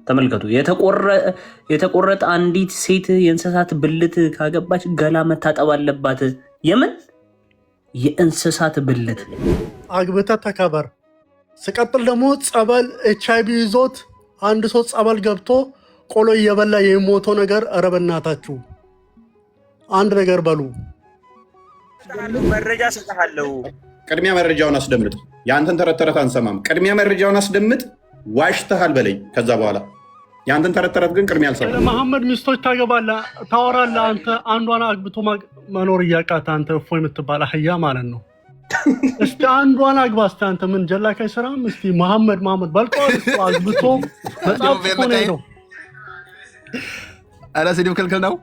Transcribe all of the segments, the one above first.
ተመልከቱ። የተቆረጠ አንዲት ሴት የእንስሳት ብልት ካገባች ገላ መታጠብ አለባት። የምን የእንስሳት ብልት አግብታ ተከበር። ስቀጥል ደግሞ ጸበል ኤችአይቪ ይዞት አንድ ሰው ጸበል ገብቶ ቆሎ እየበላ የሚሞተው ነገር ኧረ በእናታችሁ አንድ ነገር በሉ። መረጃ ሰጥሃለሁ። ቅድሚያ መረጃውን አስደምጥ። የአንተን ተረት ተረት አንሰማም። ቅድሚያ መረጃውን አስደምጥ። ዋሽተሃል በለኝ። ከዛ በኋላ የአንተን ተረት ተረት ግን ቅድሚያ አልሰማም። መሐመድ ሚስቶች ታገባለህ ታወራለህ። አንተ አንዷን አግብቶ መኖር እያቃተ አንተ እፎ የምትባል አህያ ማለት ነው። እስቲ አንዷን አግባ። እስቲ አንተ ምን ጀላካ አይሰራም? እስቲ መሐመድ በልቀዋል። እሱ አግብቶ መጽሐፍ ሆነ ነው። አረ ስድብ ክልክል ነው።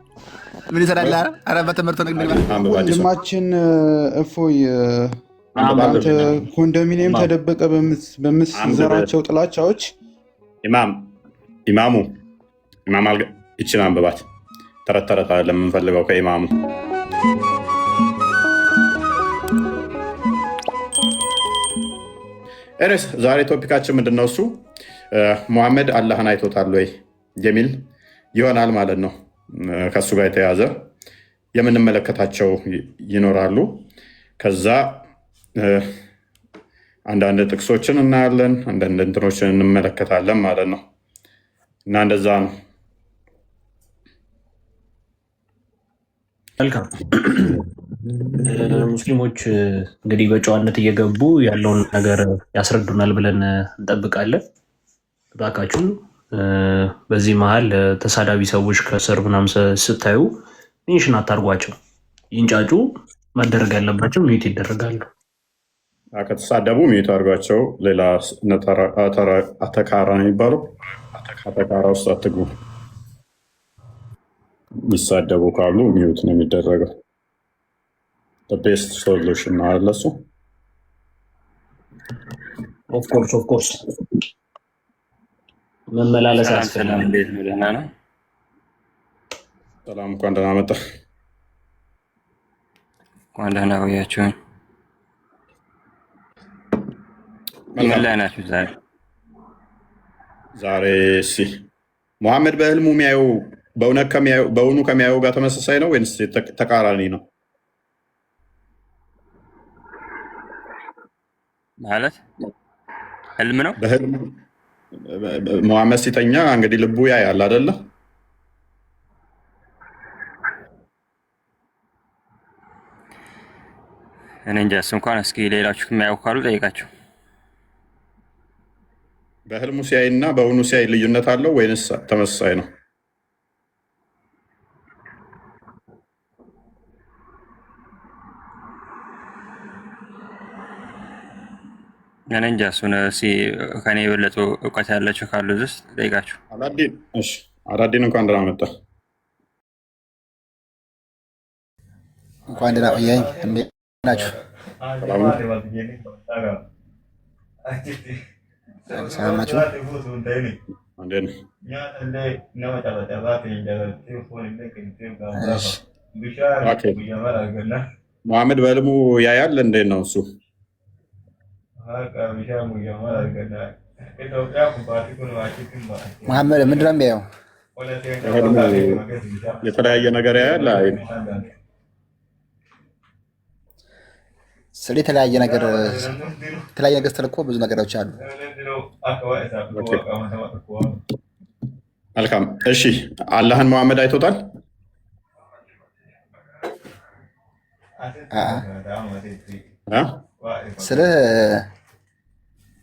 ምን ይሰራል? አረ በትምህርት ነው። ወንድማችን እፎይ አንተ ኮንዶሚኒየም ተደበቀ በምትዘራቸው ጥላቻዎች ኢማሙ ይችን አንብባት። ተረት ተረት አይደለም የምንፈልገው ከኢማሙ። ኤሬስ ዛሬ ቶፒካችን ምንድነው? እሱ ሙሐመድ አላህን አይቶታል ወይ የሚል ይሆናል ማለት ነው። ከሱ ጋር የተያዘ የምንመለከታቸው ይኖራሉ። ከዛ አንዳንድ ጥቅሶችን እናያለን፣ አንዳንድ እንትኖችን እንመለከታለን ማለት ነው። እና እንደዛ ነው። መልካም ሙስሊሞች እንግዲህ በጨዋነት እየገቡ ያለውን ነገር ያስረዱናል ብለን እንጠብቃለን። እባካችሁን በዚህ መሀል ተሳዳቢ ሰዎች ከስር ምናምን ስታዩ ሜንሽን አታርጓቸው። ይንጫጩ። መደረግ ያለባቸው ሚዩት ይደረጋሉ። ከተሳደቡ ሚዩት አድርጓቸው። ሌላ አተካራ ነው የሚባለው። አተካራ ውስጥ አትግቡ። የሚሳደቡ ካሉ ሚዩት ነው የሚደረገው። ቤስት ሶሉሽን ነው አለ እሱ። ኦፍኮርስ መመላለስ ያስፈልጋል። ደህና ነው። ሰላም፣ እንኳን ደህና መጣ። እንኳን ደህና ቆያችሁኝ። ምን ላይ ናችሁ ዛሬ? እሺ ሙሐመድ በህልሙ የሚያየው በእውኑ ከሚያየው ጋር ተመሳሳይ ነው ወይንስ ተቃራኒ ነው? ማለት ህልም ነው። በህልሙ ሙሐመድ ሲተኛ እንግዲህ ልቡ ያያል አይደለ? እኔ እንጃ። እሱ እንኳን እስኪ ሌላችሁ የሚያውቁ ካሉ ጠይቃችሁ። በህልሙ ሲያይ እና በእውኑ ሲያይ ልዩነት አለው ወይንስ ተመሳሳይ ነው? እኔ እንጃ። እሱን ከኔ የበለጡ እውቀት ያላቸው ካሉ ውስጥ ጠይቃችሁ። አላዲን እንኳን ደህና መጣ። እንኳን ደህና ቆያኝ። እንዴት ናችሁ? ሰላም ናችሁ? ሙሐመድ በህልሙ ያያል። እንዴት ነው እሱ? መሐመድ ምንድን ነው የሚያየው? የተለያየ ነገር ያያል። ስለ የተለያየ ነገር ስትል ብዙ ነገሮች አሉ። መልካም። እሺ አላህን ሙሐመድ አይቶታል? ስለ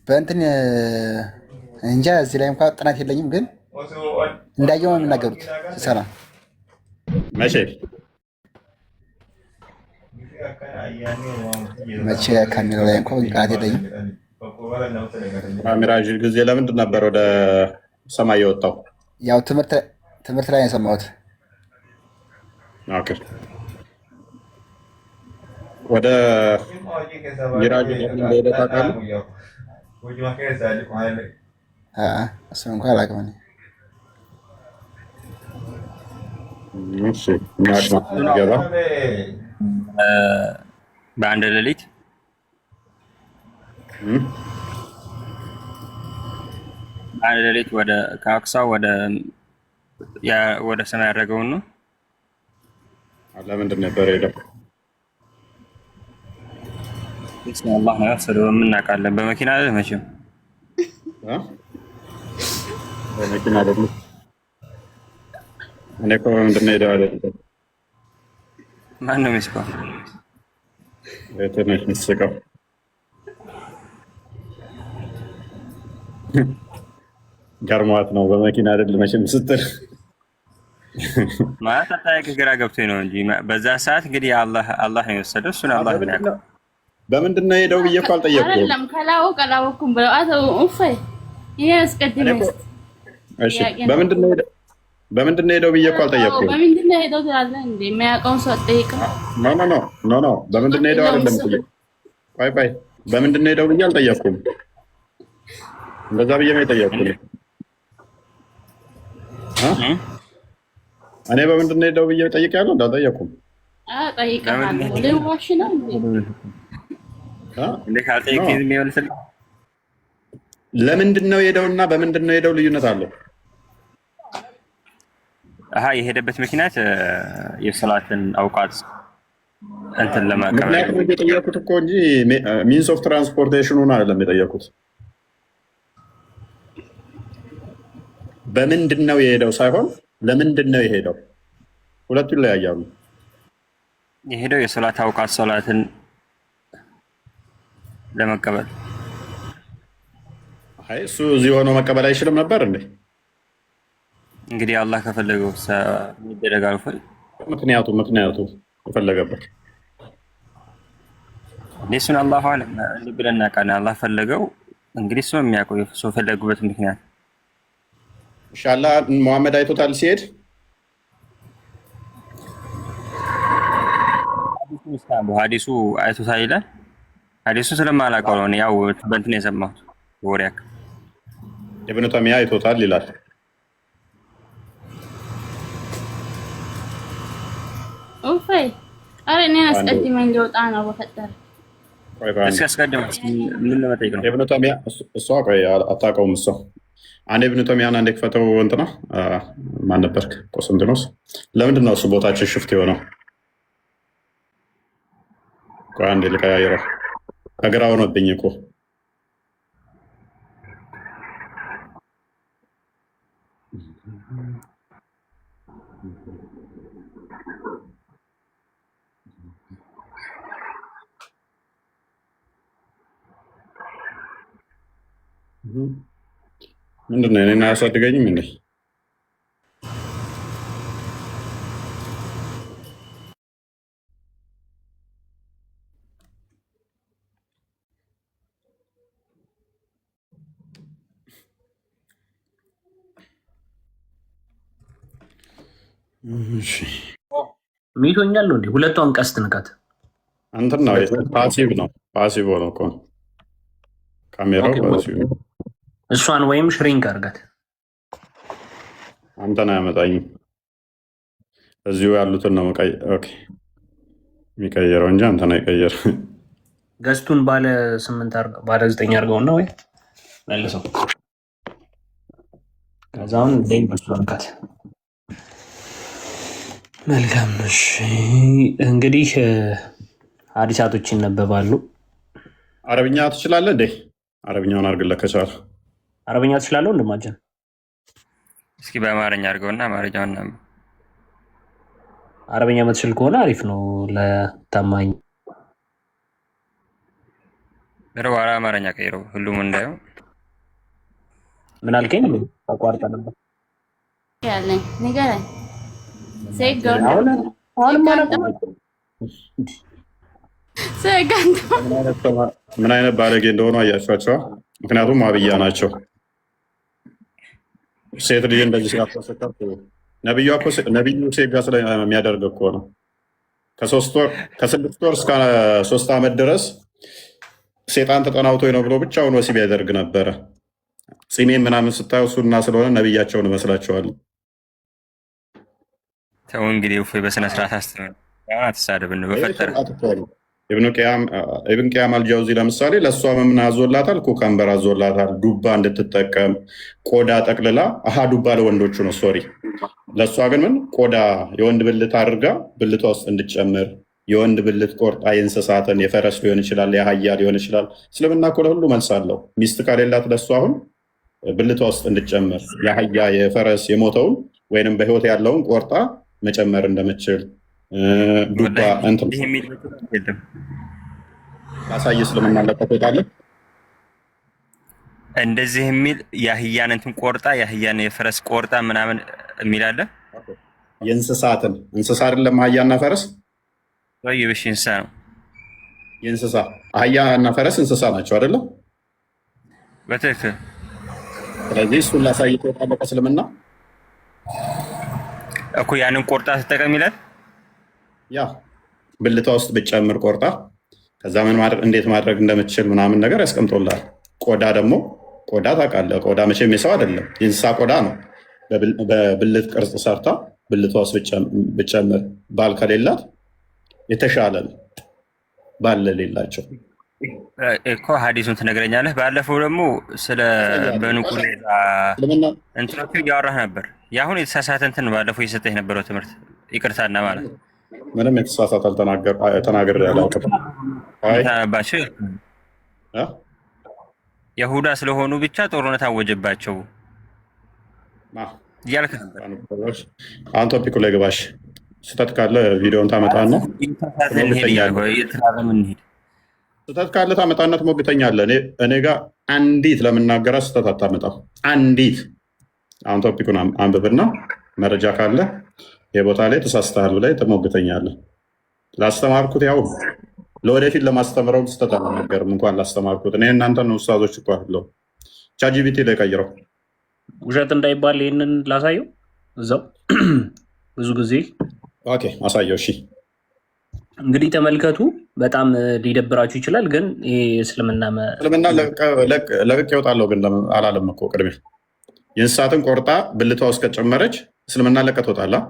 በእንትን እንጃ እዚህ ላይ እንኳን ጥናት የለኝም፣ ግን እንዳየው ነው የሚናገሩት። ሲሰራ መቼ ከሚለው ላይ እንኳን ቃላት የለኝም። ሚራጅ ጊዜ ለምንድን ነበር ወደ ሰማይ የወጣው? ያው ትምህርት ላይ ነው የሰማሁት። ወደ ሚራጅ እንደሄደ ታውቃለህ? እሱን እንኳን አላውቅም። በአንድ ሌሊት አንድ ሌሊት ወደ ከአክሳ ወደ ሰማይ ያደረገውን ነው። ለምንድን ነበር ሄደው? አላህ ነው ያሰደው። የምናውቃለን። በመኪና አይደል መቼም በመኪና አይደለም። እኔ እኮ ምንድን ነው ሄደው አይደለም። ማን ነው የሚስቀው? ትንሽ ምስቀው ገርሟት ነው። በመኪና አይደል መቼም ስትል ማለት አታውቅ ግራ ገብቶኝ ነው እንጂ በዛ ሰዓት እንግዲህ አላህ ነው የወሰደው። እሱን አላህ ነው ያውቀው። በምንድን ነው ሄደው ብዬ እኮ አልጠየቅኩም። አይደለም ካላወቅኩም ብለው ይሄ አስቀድመኝ። እሺ በምንድን ነው ሄደው ብዬ እኮ አልጠየቅኩም። በምንድን ነው ሄደው ትላለህ እንዴ? የሚያውቀውን ሰው አትጠይቅም? ኖ በምንድን ነው ሄደው አይደለም። ቆይ በምንድን ነው ሄደው ብዬ አልጠየቅኩም። እንደዛ ብዬ ነው የጠየቅኩት። እኔ በምንድን ነው ሄደው ብዬ ጠይቄያለሁ? እንዳልጠየቅኩም ጠይቀሃለሁ። ልዋሽ ነው እንዴ? ካልጠየቅኝ የሚመልስልህ ለምንድን ነው ሄደውና በምንድን ነው ሄደው ልዩነት አለው? የሄደበት ምክንያት የሰላትን አውቃት እንትን ለማቀበል ምክንያቱም የጠየኩት እኮ እንጂ ሚንስ ኦፍ ትራንስፖርቴሽኑን አይደለም የጠየኩት። በምንድን ነው የሄደው ሳይሆን ለምንድን ነው የሄደው? ሁለቱ ይለያያሉ። የሄደው የሰላት አውቃት ሰላትን ለመቀበል። እሱ እዚህ ሆኖ መቀበል አይችልም ነበር እንዴ? እንግዲህ አላህ ከፈለገው ይደረጋል። ምክንያቱ የፈለገበት እሱን አላህ አለም ብለን እናውቃለን። አላህ ፈለገው እንግዲህ እሱ የሚያውቀው የሱ ፈለጉበት ምክንያት። ኢንሻአላህ ሙሐመድ አይቶታል ሲሄድ ሀዲሱ አይቶታል ይላል። ሀዲሱ ስለማላውቀው ነው ያው በእንትን የሰማሁት ወሬ ያክል ኢብኑ ተይሚያ አይቶታል ይላል። እኔ አስቀድመኝ ሊወጣ ነው በፈጠረ እስኪ አስቀድመኝ ምን ለመጠየቅ ነው? ኢብኑ ተይሚያ እሷ ቆይ አታውቀውም። እሷ አንዴ ኢብኑ ተይሚያን አንዴ ክፈተው። እንትና ማን ነበርክ? ቆስጠንጢኖስ። ለምንድን ነው እሱ ቦታችን ሽፍት የሆነው? ቆይ አንዴ ልቀያየረው። ከግራ ሆኖብኝ እኮ ምንድን ነው እኔን አያሳድገኝም እንዴ? ሚቶኛል ነው እንዴ? ሁለቷን ቀስት ንካት። እንትን ነው ፓሲቭ ነው። ፓሲቭ ሆኖ እኮ ካሜራው ፓሲቭ ነው። እሷን ወይም ሽሪንክ አድርጋት። አንተን አያመጣኝም። እዚሁ ያሉትን ነው የሚቀየረው እንጂ አንተን አይቀየር። ገዝቱን ባለ 9 አድርገውና ወይ መልሰው ከዛውን ደይ በስቷንካት። መልካም እሺ። እንግዲህ ሀዲሳቶች ይነበባሉ። አረብኛ ትችላለህ እንዴ? አረብኛውን አድርግልህ ከቻለ አረብኛ ትችላለህ እንደማጀን። እስኪ በአማርኛ አድርገውና አማርኛውን ነው። አረብኛ የምትችል ከሆነ አሪፍ ነው ለታማኝ። ወደ አማርኛ ቀይረው ሁሉም እንዳየው። ምን አልከኝ? ተቋርጠ ነበር ያለኝ ንገረኝ። ምን አይነት ባለጌ እንደሆኑ አያቸዋቸዋ። ምክንያቱም አብያ ናቸው። ሴት ልጅ እንደዚህ ሲያፈሰከር ነቢዩ ሴት ጋር ስለሚያደርግ እኮ ነው። ከ6 ወር እስከ 3 ዓመት ድረስ ሴጣን ተጠናውቶ ነው ብሎ ብቻውን ወሲብ ያደርግ ነበረ። ፂሜን ምናምን ስታዩ እሱና ስለሆነ ነቢያቸውን እመስላቸዋለሁ። ተው እንግዲህ በስነ ስርዓት አትሳደብን በፈጠረ። ኢብን ቂያም አልጃውዚ ለምሳሌ ለእሷ ምን አዞላታል? ኩከምበር አዞላታል፣ ዱባ እንድትጠቀም ቆዳ ጠቅልላ። ዱባ ለወንዶቹ ነው ሶሪ። ለእሷ ግን ምን ቆዳ የወንድ ብልት አድርጋ ብልቷ ውስጥ እንድትጨምር፣ የወንድ ብልት ቆርጣ የእንስሳትን የፈረስ ሊሆን ይችላል፣ የአህያ ሊሆን ይችላል። እስልምና እኮ ለሁሉ መልስ አለው። ሚስት ከሌላት ለእሷ አሁን ብልቷ ውስጥ እንድትጨምር የአህያ የፈረስ የሞተውን ወይንም በህይወት ያለውን ቆርጣ መጨመር እንደምችል ዱባ ላሳይ። እስልምና ለቀቆታለ እንደዚህ የሚል የአህያን እንትን ቆርጣ የአህያን የፈረስ ቆርጣ ምናምን የሚል አለ። የእንስሳትን እንስሳ አይደለም አህያና ፈረስ ወይ ብሽ እንስሳ ነው። የእንስሳ አህያና ፈረስ እንስሳ ናቸው አይደለም? በትክክል። ስለዚህ እሱን ላሳይ ተወጣለ እስልምና እኮ ያንን ቆርጣ ተጠቀም ይላል። ያ ብልቷ ውስጥ ብጨምር ቆርጣ ከዛ ምን ማድረግ እንዴት ማድረግ እንደምትችል ምናምን ነገር ያስቀምጦላል። ቆዳ ደግሞ ቆዳ ታውቃለህ፣ ቆዳ መቼም የሰው አይደለም የእንስሳ ቆዳ ነው። በብልት ቅርጽ ሰርታ ብልቷ ውስጥ ብጨምር ባል ከሌላት የተሻለ ነው። ባል ሌላቸው እኮ ሀዲሱን ትነግረኛለህ። ባለፈው ደግሞ ስለ በኑ ቁረይዛ እንትኖቹ እያወራህ ነበር። የአሁን የተሳሳተ እንትን ባለፈው እየሰጠህ የነበረው ትምህርት ይቅርታና ማለት ምንም የተሳሳተ ተናገር ባቸው የሁዳ ስለሆኑ ብቻ ጦርነት አወጀባቸው እያልክ ነበር። አሁን ቶፒኩ ላይ ግባሽ። ስህተት ካለ ቪዲዮን ታመጣና ስህተት ካለ ታመጣና ትሞግተኛለህ። እኔ ጋር አንዲት ለምናገራ ስህተት አታመጣም። አንዲት አሁን ቶፒኩን አንብብና መረጃ ካለ የቦታ ላይ ተሳስተሃል ብላይ ትሞግተኛለህ። ላስተማርኩት ያው ለወደፊት ለማስተምረው ስህተት አልናገርም። እንኳን ላስተማርኩት እኔ እናንተ ነው ኡስታዞች እኮ አለው ቻጂቢቲ ላይ ቀይረው ውሸት እንዳይባል ይህንን ላሳየው እዛው ብዙ ጊዜ ኦኬ አሳየው። እሺ እንግዲህ ተመልከቱ። በጣም ሊደብራችሁ ይችላል፣ ግን እስልምና ለቅቄ እወጣለሁ ግን አላለም እኮ ቅድሜ የእንስሳትን ቆርጣ ብልቷ ውስጥ ከጨመረች እስልምና ለቀህ ትወጣለህ።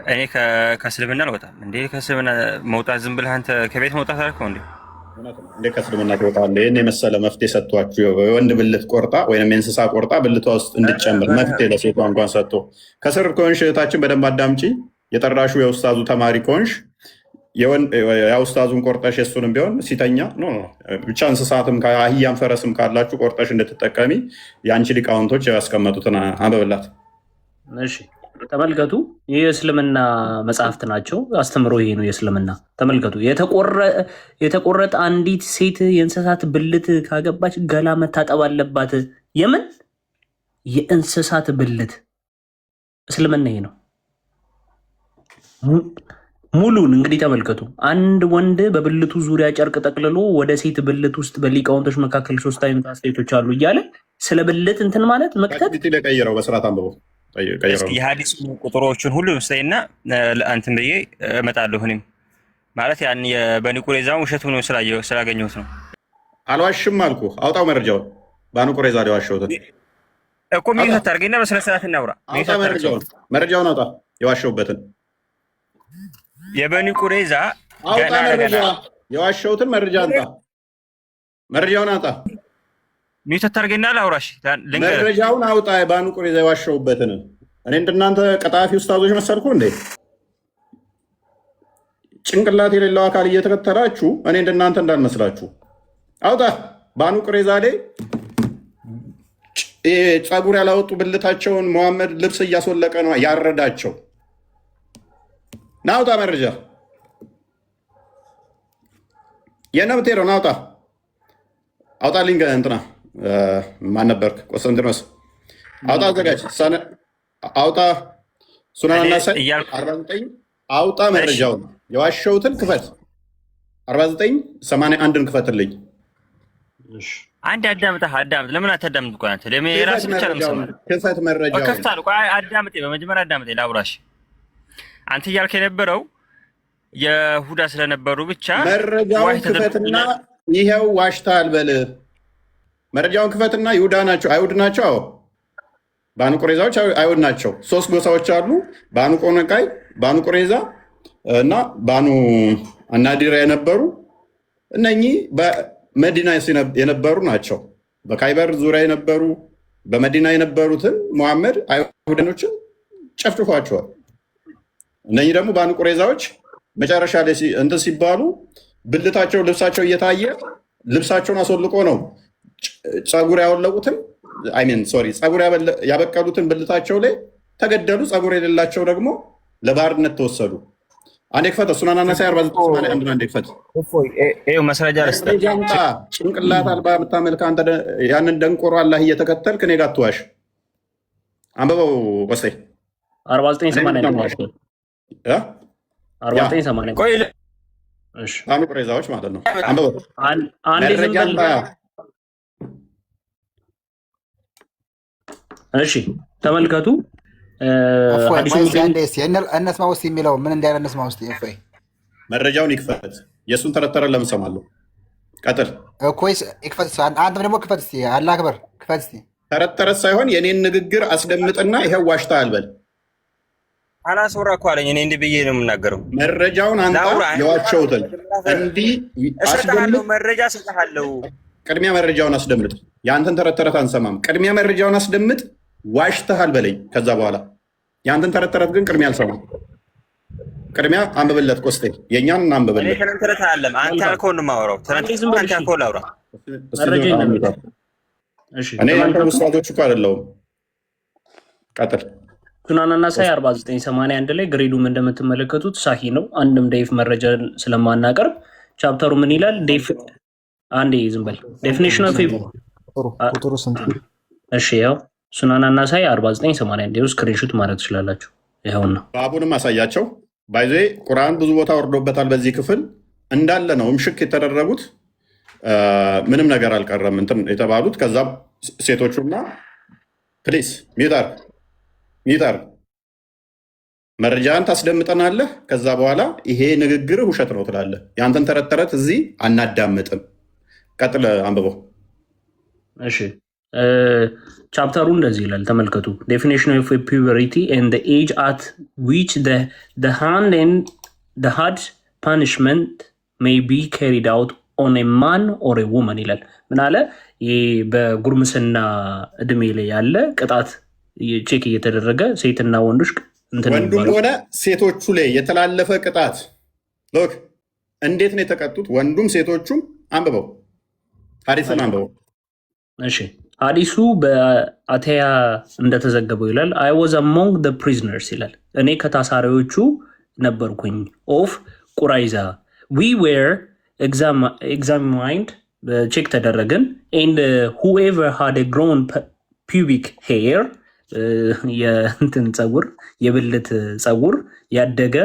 እኔ ከእስልምና አልወጣም እንዴ? ከእስልምና መውጣት ዝም ብለህ አንተ ከቤት መውጣት አልከው እንዴ? እንዴ ከእስልምና ትወጣለህ? ይህን የመሰለ መፍትሄ ሰጥቷችሁ የወንድ ብልት ቆርጣ ወይም የእንስሳ ቆርጣ ብልቷ ውስጥ እንድጨምር መፍትሄ ለሴቷ እንኳን ሰጥቶ ከስር ከሆንሽ እህታችን በደንብ አዳምጪ። የጠራሹ የኡስታዙ ተማሪ ከሆንሽ የኡስታዙን ቆርጠሽ የሱንም ቢሆን ሲተኛ ብቻ እንስሳትም አህያም ፈረስም ካላችሁ ቆርጠሽ እንድትጠቀሚ የአንቺ ሊቃውንቶች ያስቀመጡትን አንብብላት። እሺ ተመልከቱ። ይህ የእስልምና መጽሐፍት ናቸው። አስተምሮ ይሄ ነው የእስልምና። ተመልከቱ። የተቆረጠ አንዲት ሴት የእንስሳት ብልት ካገባች ገላ መታጠብ አለባት። የምን የእንስሳት ብልት? እስልምና ይሄ ነው ሙሉን። እንግዲህ ተመልከቱ። አንድ ወንድ በብልቱ ዙሪያ ጨርቅ ጠቅልሎ ወደ ሴት ብልት ውስጥ በሊቃውንቶች መካከል 3 አይነት አስተያየቶች አሉ እያለ ስለ ብልት እንትን ማለት መክተት ቀይረው በስርዓት አንብበው የሀዲስ ቁጥሮችን ሁሉ ምስታይና አንትን ብዬ እመጣለሁ። እኔም ማለት ያን የበኒ ቁረይዛውን ውሸት ሆኖ ስላገኘሁት ነው። አልዋሽም አልኩ። አውጣው መረጃውን። በኒ ቁረይዛ ላይ ዋሸሁትን እኮ ሚዩት አታርገኝና በስነ ስርዓት እናውራ። መረጃውን አውጣ። የዋሸሁበትን የበኒ ቁረይዛ አውጣ። የዋሸሁትን መረጃ አንጣ። መረጃውን አውጣ። ሚዩት አታርገኝና ላውራሽ። መረጃውን አውጣ። በኒ ቁረይዛ የዋሸሁበትን። እኔ እንደናንተ ቀጣፊ ኡስታዞች መሰልኩ እንዴ? ጭንቅላት የሌለው አካል እየተከተላችሁ እኔ እንደናንተ እንዳልመስላችሁ አውጣ። በኒ ቁረይዛ ላይ ፀጉር ያላወጡ ብልታቸውን መሐመድ ልብስ እያስወለቀ ነው ያረዳቸው። ናውጣ መረጃ የነብቴ ነው። ናውጣ አውጣ። ሊንገ እንትና ማን ነበርክ? ቆስጠንጢኖስ አውጣ። አዘጋጅ አውጣ። ሱናና ሳይ 49 አውጣ። መረጃውን የዋሸሁትን ክፈት። 4981ን ክፈትልኝ። አንድ አዳምጥ። ለምን አታዳምጥ? ቆይ አንተ ለምን የራስህ ብቻ ነው የምሰማው? ክፈት መረጃውን። ከፍታለሁ። ቆይ አዳምጥ። በመጀመሪያ አዳምጥ። ላውራሽ። አንተ እያልክ የነበረው የሁዳ ስለነበሩ ብቻ መረጃውን ክፈትና ይሄው ዋሽታል በል። መረጃውን ክፈትና ይሁዳ ናቸው አይሁድ ናቸው። አዎ በኒ ቁረይዛዎች አይሁድ ናቸው። 3 ጎሳዎች አሉ። በኒ ቆነቃይ፣ በኒ ቁረይዛ፣ እና ባኑ አናዲራ የነበሩ እነኚህ በመዲና የነበሩ ናቸው። በካይበር ዙሪያ የነበሩ በመዲና የነበሩትን ሙሐመድ አይሁዳኖችን ጨፍጭፏቸዋል። እነኚህ ደግሞ ባኑ ቁረይዛዎች መጨረሻ ላይ እንትን ሲባሉ ብልታቸው ልብሳቸው እየታየ ልብሳቸውን አስወልቆ ነው ፀጉር ያወለቁትን ፀጉር ያበቀሉትን ብልታቸው ላይ ተገደሉ። ፀጉር የሌላቸው ደግሞ ለባርነት ተወሰዱ። አንዴ ክፈት። እሱን አናናሳ 49 አንዴ ክፈት። መስረጃ ጭንቅላት አልባ የምታመልክ አንተ ያንን ደንቆሮ አላህ እየተከተልክ እኔ ጋር አትዋሽ። አንበበው ወሰይ 49 ቆይ ባኑ ቁረይዛዎች ማለት ነው። አንበበው እሺ ተመልከቱ። እነስማ ውስጥ የሚለው ምን እንዳለ እነስማ ውስጥ መረጃውን ይክፈት። የእሱን ተረተረ ለምን እሰማለሁ? ቀጥል እኮ አንተ ደግሞ ክፈት እስኪ። አላህ አክበር ክፈት እስኪ። ተረተረት ሳይሆን የኔን ንግግር አስደምጥና ይሄው ዋሽታ አልበል። አላስወራ እኮ አለኝ። እኔ እንዲህ ብዬ ነው የምናገረው። መረጃውን አንተ የዋሸሁትን እንዲህ አስደምጥ። መረጃ እሰጥሃለሁ። ቅድሚያ መረጃውን አስደምጥ። የአንተን ተረተረት አንሰማም። ቅድሚያ መረጃውን አስደምጥ። ዋሽተሃል በለኝ። ከዛ በኋላ የአንተን ተረተረት ግን ቅድሚያ አልሰማም። ቅድሚያ አንብብለት። ቆስጤ የእኛን አንብብለት። አንተ ያልከውን ነው የማወራው። አንተ ያልከውን ላውራ። እኔ አንተ ውስጣቶች እኮ አይደለሁም። ቀጥል። ሱናን ናሳኢ 4981 ላይ ግሬዱም እንደምትመለከቱት ሳሂ ነው። አንድም ዴፍ መረጃ ስለማናቀርብ ቻፕተሩ ምን ይላል? አንዴ ዝም በል። ዴፊኒሽን ኦፍ ቁጥሩ ስንት? እሺ ያው ሱናን ናሳኢ 4981 ስክሪንሾት ማድረግ ትችላላችሁ። ይኸውና ባቡንም አሳያቸው። ባይዜ ቁርአን ብዙ ቦታ ወርዶበታል። በዚህ ክፍል እንዳለ ነው ምሽክ የተደረጉት። ምንም ነገር አልቀረም እንትን የተባሉት። ከዛ ሴቶቹና ፕሊስ ሚጠር መረጃን ታስደምጠናለህ። ከዛ በኋላ ይሄ ንግግር ውሸት ነው ትላለህ። የአንተን ተረት እዚህ አናዳምጥም። ቀጥል አንብበው። እሺ ቻፕተሩ እንደዚህ ይላል፣ ተመልከቱ። ዴፊኒሽን ኦፍ ፒዩበሪቲ ኤንድ ዘ ኤጅ አት ዊች ዘ ሃርድ ፓኒሽመንት ሜይ ቢ ካሪድ አውት ኦን ኤ ማን ኦር ኤ ውመን ይላል። ምን አለ? ይህ በጉርምስና እድሜ ላይ ያለ ቅጣት ቼክ እየተደረገ ሴትና ወንዶች ወንዱም ሆነ ሴቶቹ ላይ የተላለፈ ቅጣት ሎክ እንዴት ነው የተቀጡት? ወንዱም ሴቶቹም። አንብበው፣ ሐዲስን አንብበው። እሺ ሐዲሱ በአቴያ እንደተዘገበው ይላል አይ ዋዝ አሞንግ ዘ ፕሪዝነርስ ይላል። እኔ ከታሳሪዎቹ ነበርኩኝ። ኦፍ ቁራይዛ ዊ ዌር ኤግዛሚንድ ቼክ ተደረግን። ኤንድ ሁኤቨር ሃድ ግሮን ፒቢክ ሄር የእንትን ፀጉር የብልት ፀጉር ያደገ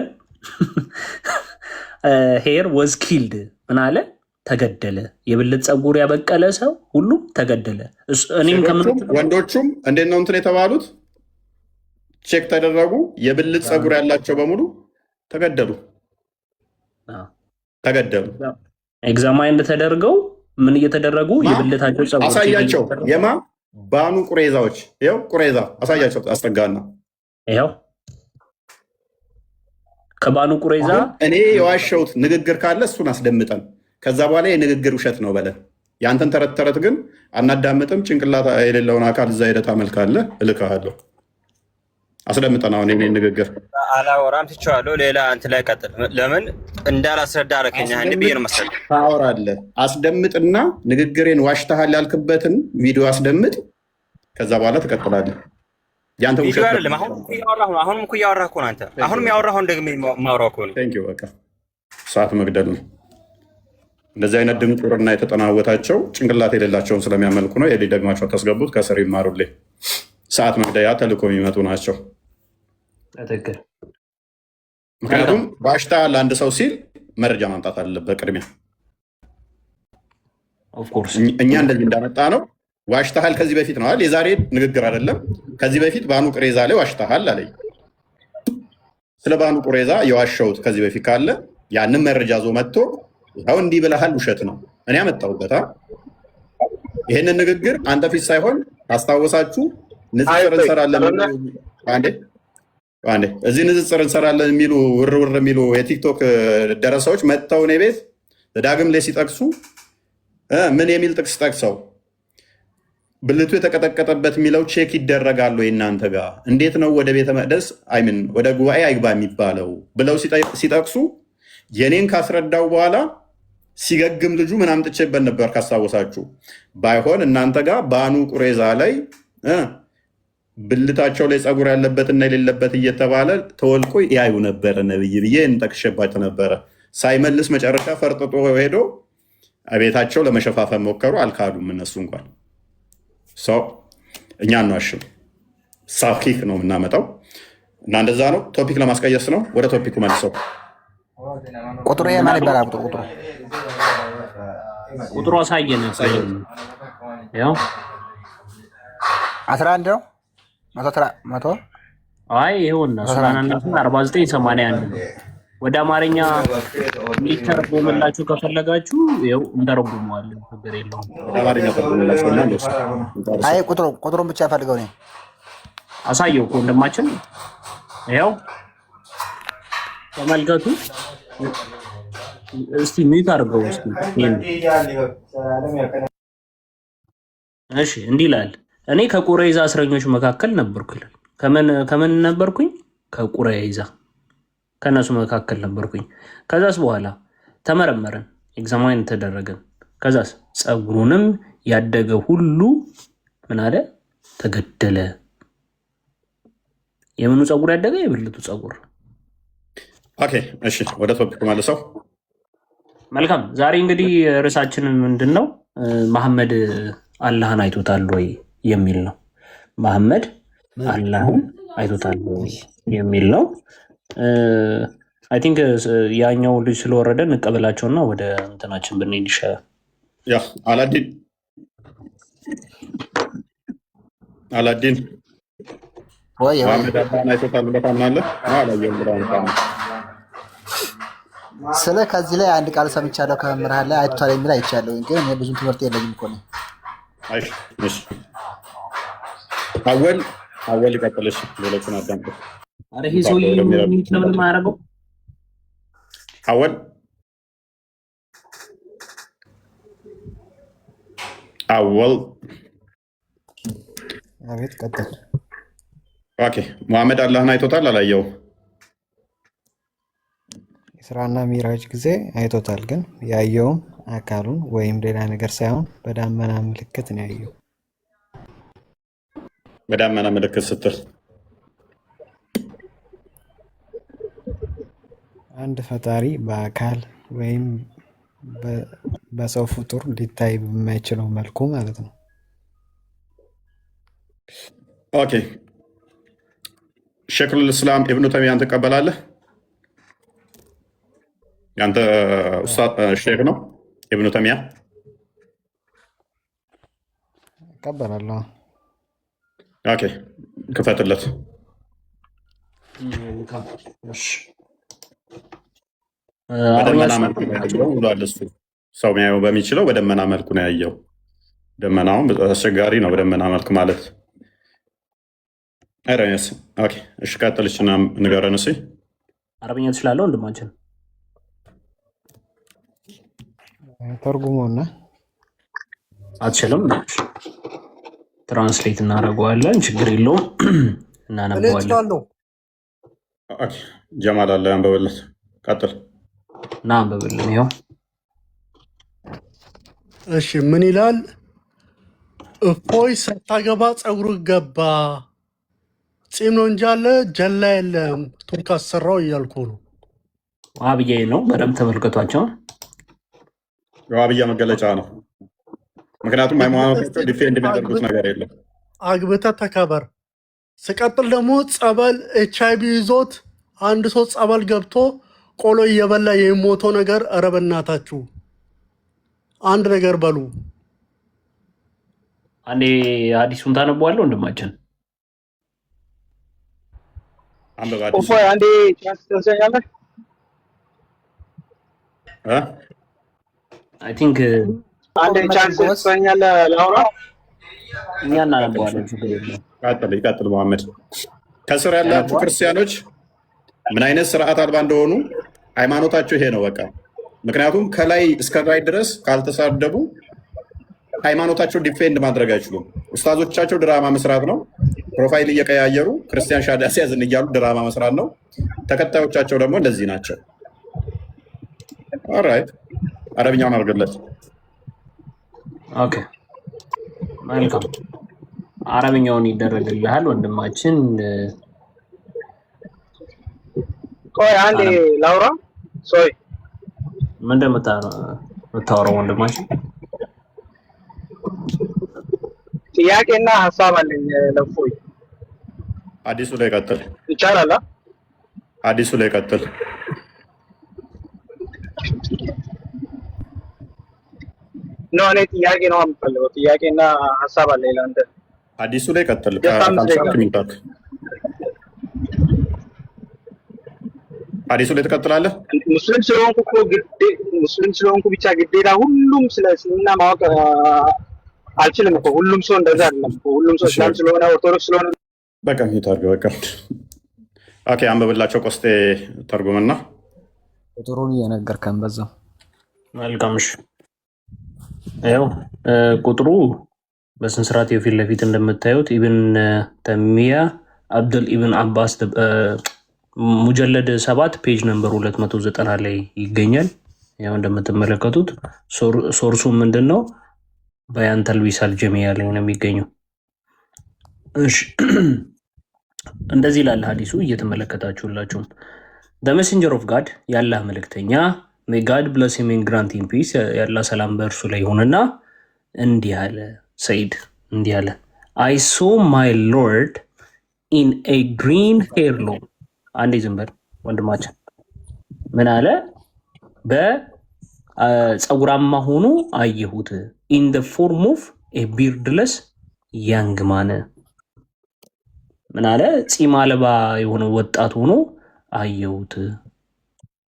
ሄር ወዝ ኪልድ ምን አለ? ተገደለ። የብልት ፀጉር ያበቀለ ሰው ሁሉ ተገደለ። እኔም ወንዶቹም እንዴት ነው እንትን የተባሉት? ቼክ ተደረጉ። የብልት ፀጉር ያላቸው በሙሉ ተገደሉ። ኤግዛማይንድ ተደርገው ምን እየተደረጉ የብልታቸው ፀጉር አሳያቸው። የማ ባኑ ቁረይዛዎች ይኸው ቁረይዛ አሳያቸው። አስጠጋና ይኸው ከባኑ ቁረይዛ እኔ የዋሸሁት ንግግር ካለ እሱን አስደምጠን። ከዛ በኋላ የንግግር ውሸት ነው በለን። የአንተን ተረት ግን አናዳምጥም። ጭንቅላት የሌለውን አካል እዛ ሄደህ ታመልካለህ። እልክሃለሁ። አስደምጠን። አሁን የኔን ንግግር አላወራም ትቼዋለሁ። ሌላ አንተ ላይ ቀጥል። ለምን እንዳላስረዳ አደረከኝ? አንድ ብዬ ነው መሰለኝ። ታወራለህ። አስደምጥና ንግግሬን ዋሽተሃል ያልክበትን ቪዲዮ አስደምጥ። ከዛ በኋላ ትቀጥላለህ። ያንተ ውሸት አይደለም። አሁንም እኮ እያወራህ እኮ ነው አንተ። አሁንም ያወራኸውን ደግሜ የማወራው እኮ ነው። ቴንክ ዩ። በቃ ሰዓት መግደል ነው። እንደዚህ አይነት ድንቁርና የተጠናወታቸው ጭንቅላት የሌላቸውን ስለሚያመልኩ ነው። የሌ ደግማቸው ታስገቡት። ከስር ይማሩልኝ። ሰዓት መግደያ ተልኮ የሚመጡ ናቸው። ምክንያቱም ባሽታ ለአንድ ሰው ሲል መረጃ ማምጣት አለበት ቅድሚያ። እኛ እንደዚህ እንዳመጣ ነው። ዋሽተሃል ከዚህ በፊት ነዋል። የዛሬ ንግግር አይደለም። ከዚህ በፊት ባኑ ቁረይዛ ላይ ዋሽተሃል አለኝ። ስለ ባኑ ቁረይዛ የዋሸሁት ከዚህ በፊት ካለ ያንን መረጃ ዞ መጥቶ ያው እንዲህ ብለሃል፣ ውሸት ነው እኔ ያመጣሁበት። ይህንን ንግግር አንተ ፊት ሳይሆን አስታወሳችሁ። ንጽጽር እንሰራለን። አንዴ አንዴ እዚህ ንጽጽር እንሰራለን የሚሉ ውርውር የሚሉ የቲክቶክ ደረሰዎች መጥተው እኔ ቤት ዳግም ላይ ሲጠቅሱ ምን የሚል ጥቅስ ጠቅሰው ብልቱ የተቀጠቀጠበት የሚለው ቼክ ይደረጋሉ እናንተ ጋር እንዴት ነው ወደ ቤተ መቅደስ አይምን ወደ ጉባኤ አይግባ የሚባለው ብለው ሲጠቅሱ የኔን ካስረዳው በኋላ ሲገግም ልጁ ምን አምጥቼበት ነበር ካስታወሳችሁ ባይሆን እናንተ ጋር ባኑ ቁሬዛ ላይ ብልታቸው ላይ ፀጉር ያለበትና የሌለበት እየተባለ ተወልቆ ያዩ ነበር ነብይ ብዬ እንጠቅሼባቸው ነበረ ሳይመልስ መጨረሻ ፈርጥጦ ሄዶ ቤታቸው ለመሸፋፈን ሞከሩ አልካዱም እነሱ እንኳን ሰው እኛ አንዋሽም ሳኪክ ነው የምናመጣው እና እንደዛ ነው ቶፒክ ለማስቀየስ ነው ወደ ቶፒኩ መልሰው ቁጥሩ የማን ይባላል ቁጥሩ አሳየን ያው 11 ነው 100 አይ ይሁን 4981 ወደ አማርኛ ሊተረጎምላችሁ ከፈለጋችሁ ይኸው እንተረጉመዋለን ችግር የለውም አማርኛ ተረጎምላችሁና እንደሱ አይ ቁጥሩን ብቻ ፈልገው ነው አሳየው እኮ ወንድማችን ይኸው ተመልከቱ እስቲ ሚት አድርገው እስቲ እሺ እንዲህ ይላል እኔ ከቁረይዛ እስረኞች መካከል ነበርኩ ይላል ከምን ነበርኩኝ ከቁረይዛ ከነሱ መካከል ነበርኩኝ ከዛስ በኋላ ተመረመረን ኤግዛማይን ተደረገን ከዛስ ፀጉሩንም ያደገ ሁሉ ምን አለ ተገደለ የምኑ ፀጉር ያደገ የብልቱ ፀጉር ኦኬ እሺ ወደ ቶፒኩ መልሰው መልካም ዛሬ እንግዲህ ርዕሳችንን ምንድነው መሐመድ አላህን አይቶታል ወይ የሚል ነው መሐመድ አላህን አይቶታል ወይ የሚል ነው አይ ቲንክ ያኛው ልጅ ስለወረደ እንቀበላቸውና ወደ እንትናችን ብንሄድ ይሻላል ያ አላዲን ወይ መሐመድ አላህን አይቶታል ብለህ ታምናለህ አላየሁም ብለህ ስለ ከዚህ ላይ አንድ ቃል ሰምቻለሁ ከመምህራን ላይ አይቷል የሚል አይቻለሁ ግን እኔ ብዙም ትምህርት የለኝም እኮ ነው እሺ አወል ይቀጥልሽ ሌሎችን አዳምጡ አረ ይሄ ሰውዬ ምን ማያረገው አወል አቤት ቀጥል ኦኬ መሐመድ አላህን አይቶታል አላየው ስራና ሚራጅ ጊዜ አይቶታል ግን ያየውም አካሉን ወይም ሌላ ነገር ሳይሆን በዳመና ምልክት ነው ያየው በዳመና ምልክት ስትል አንድ ፈጣሪ በአካል ወይም በሰው ፍጡር ሊታይ በማይችለው መልኩ ማለት ነው ኦኬ ሸይኹል ኢስላም ኢብኑ ተይሚያን ትቀበላለህ ያንተ ኡስታዝ ሼክ ነው ኢብኑ ተይሚያ እቀበላለሁ ኦኬ ክፈትለት በደመና መልኩ ነው ያየው ብሏል እሱ ሰው የሚያየው በሚችለው በደመና መልኩ ነው ያየው ደመናውን አስቸጋሪ ነው በደመና መልክ ማለት አይረስ ኦኬ እሺ ቀጥልሽና ንገረን እስኪ አረብኛ ትችላለህ ወንድማችን ተርጉሞና አትችልም ትራንስሌት እናደርገዋለን ችግር የለውም እናነበዋለን ኦኬ ጀማል አለ አንበበለት ቀጥል ና አንበበልን ይኸው እሺ ምን ይላል እፎይ ሳታገባ ፀጉር ገባ ፂም ነው እንጂ አለ ጀላ የለም ቱርክ አሰራው እያልኩ ነው ዋብዬ ነው በደምብ ተመልከቷቸው የዋብያ መገለጫ ነው ምክንያቱም ሃይማኖታቸው ዲፌንድ የሚያደርጉት ነገር የለም አግብተህ ተከበር ስቀጥል ደግሞ ጸበል ኤችአይቪ ይዞት አንድ ሰው ጸበል ገብቶ ቆሎ እየበላ የሚሞተው ነገር ኧረ በእናታችሁ አንድ ነገር በሉ አንዴ ሐዲሱን ታነበዋለህ ወንድማችን አንበባ አንዴ ቻንስ ትሰኛለህ አይ ቲንክ አንዴ ቻንስ ትሰኛለህ ላውራ እኛ እናነበዋለን ችግር የለውም ይቀጥል መሐመድ ከስር ያላችሁ ክርስቲያኖች ምን አይነት ስርዓት አልባ እንደሆኑ ሃይማኖታቸው ይሄ ነው በቃ። ምክንያቱም ከላይ እስከ ላይ ድረስ ካልተሳደቡ ሃይማኖታቸው ዲፌንድ ማድረግ አይችሉም። ኡስታዞቻቸው ድራማ መስራት ነው። ፕሮፋይል እየቀያየሩ ክርስቲያን ሻዳ ሲያዝን እያሉ ድራማ መስራት ነው። ተከታዮቻቸው ደግሞ እንደዚህ ናቸው። ኦልራይት አረብኛውን አድርግለት። ኦኬ መልካም፣ አረብኛውን ይደረግልሃል ወንድማችን። ቆይ አንዴ ላውራ። ሶይ ምን እንደምታወራው ወንድማችን? ጥያቄና ሀሳብ አለኝ ለእፎይ። አዲሱ ላይ ቀጥል። ይቻላል? አዲሱ ላይ ቀጥል። ነው እኔ ጥያቄ ነው የምፈልገው። ጥያቄና ሀሳብ አለኝ ለአንተ። አዲሱ ላይ ቀጥል። አዲሱ ላይ ትቀጥላለህ። ሙስሊም ስለሆንኩ ብቻ ግዴታ ሁሉም ስለ እስልምና ማወቅ አልችልም እኮ። ሁሉም ሰው እንደዛ አይደለም እኮ። ሁሉም ሰው እስላም ስለሆነ ኦርቶዶክስ ስለሆነ በቃ ይታርገ በቃ። ኦኬ አንብብላቸው ቆስጤ ተርጉምና ቁጥሩን እየነገርከን በዛው። መልካም እሺ። ያው ቁጥሩ በስነ ስርዓት የፊት ለፊት እንደምታዩት ኢብን ተሚያ አብዱል ኢብን አባስ ሙጀለድ 7 ፔጅ ነምበር 290 ላይ ይገኛል። ያው እንደምትመለከቱት ሶርሱ ምንድነው? በያን ተልቢሳል ጀሚያ ላይ ነው የሚገኘው። እሺ እንደዚህ ይላል ሐዲሱ እየተመለከታችሁላችሁ። the messenger of god ያላህ መልእክተኛ may god bless him and grant him peace ያላህ ሰላም በእርሱ ላይ ይሁንና እንዲህ አለ። ሰይድ እንዲህ አለ I saw my lord in a green hair long አንዴ ዝም በል ወንድማችን። ምን አለ? በፀጉራማ ሆኖ አየሁት። in the form of a beardless young man ምን አለ? ፂም አልባ የሆነ ወጣት ሆኖ አየሁት።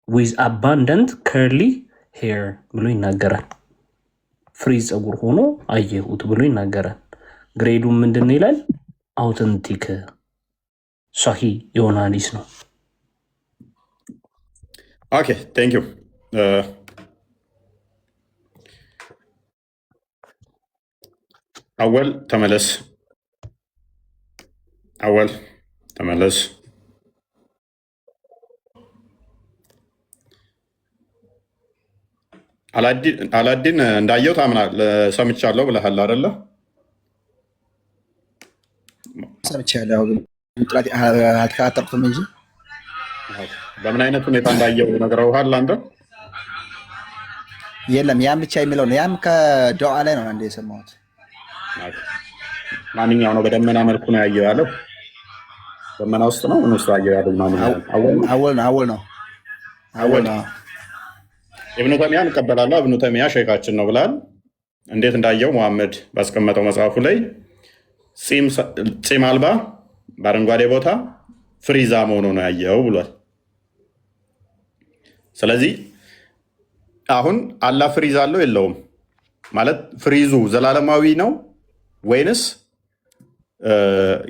with abundant curly hair ብሎ ይናገራል። ፍሪዝ ፀጉር ሆኖ አየሁት ብሎ ይናገራል። ግሬዱ ምንድን ነው ይላል? አውተንቲክ ሷሂ የሆነ ሐዲስ ነው። ኦኬ ቴንክ ዩ። አወል ተመለስ። አወል ተመለስ። አላዲን እንዳየው ታምናለህ? ሰምቻለሁ ብለሃል አይደለ? ሰምቻለሁ ጥላት አልተካተርኩም እንጂ በምን አይነት ሁኔታ እንዳየው ነግረውሃል አንተ? የለም ያም ብቻ የሚለው ነው። ያም ከዱዓ ላይ ነው አንዴ የሰማሁት። ማንኛው ነው በደመና መልኩ ነው ያየው ያለው? ደመና ውስጥ ነው እነሱ ያየው ያለው ማንኛው? አወል ነው። ኢብኑ ተሚያ እንቀበላለሁ። ኢብኑ ተሚያ ሼካችን ነው ብላል። እንዴት እንዳየው መሐመድ ባስቀመጠው መጽሐፉ ላይ ፂም አልባ በአረንጓዴ ቦታ ፍሪዛ መሆኑ ነው ያየው ብሏል። ስለዚህ አሁን አላህ ፍሪዝ አለው የለውም ማለት ፍሪዙ ዘላለማዊ ነው ወይንስ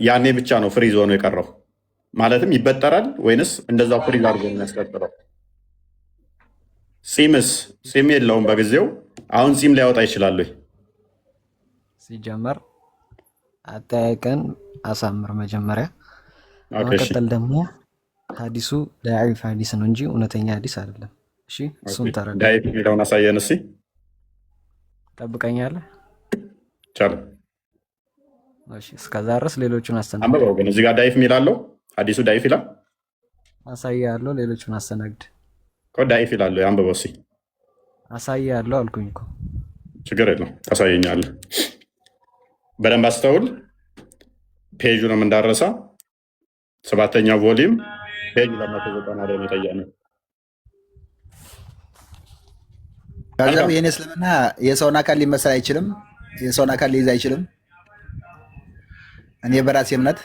ያኔ ብቻ ነው ፍሪዝ ሆኖ የቀረው? ማለትም ይበጠራል ወይንስ እንደዛው ፍሪዝ አድርጎ ነው የሚያስቀጥለው? ፂም የለውም በጊዜው። አሁን ፂም ሊያወጣ ይችላል ወይ? ሲጀመር አጠያየቅን አሳምር መጀመሪያ። በመቀጠል ደግሞ ሐዲሱ ዳዒፍ ሐዲስ ነው እንጂ እውነተኛ ሐዲስ አይደለም። እሺ እሱን ተረዳ። ዳዒፍ የሚለውን አሳየን እስኪ። ጠብቀኛለህ? ቻለ። እሺ እስከዛ ድረስ ሌሎቹን አስተናግድ። አንበባው ግን እዚህ ጋር ዳዒፍ የሚል አለው። ሐዲሱ ዳዒፍ ይላል። አሳያለሁ። ሌሎቹን አስተናግድ። ዳዒፍ ይላል። አንበባው እስኪ። አሳያለሁ አልኩኝ እኮ። ችግር የለም ታሳየኛለህ። በደንብ አስተውል። ፔጁንም እንዳረሳ 7ኛው ቮሊዩም ፔጅ 290 ላይ ነው። ከዛም የኔ እስልምና የሰውን አካል ሊመስል አይችልም፣ የሰውን አካል ሊይዝ አይችልም። እኔ በራሴ እምነት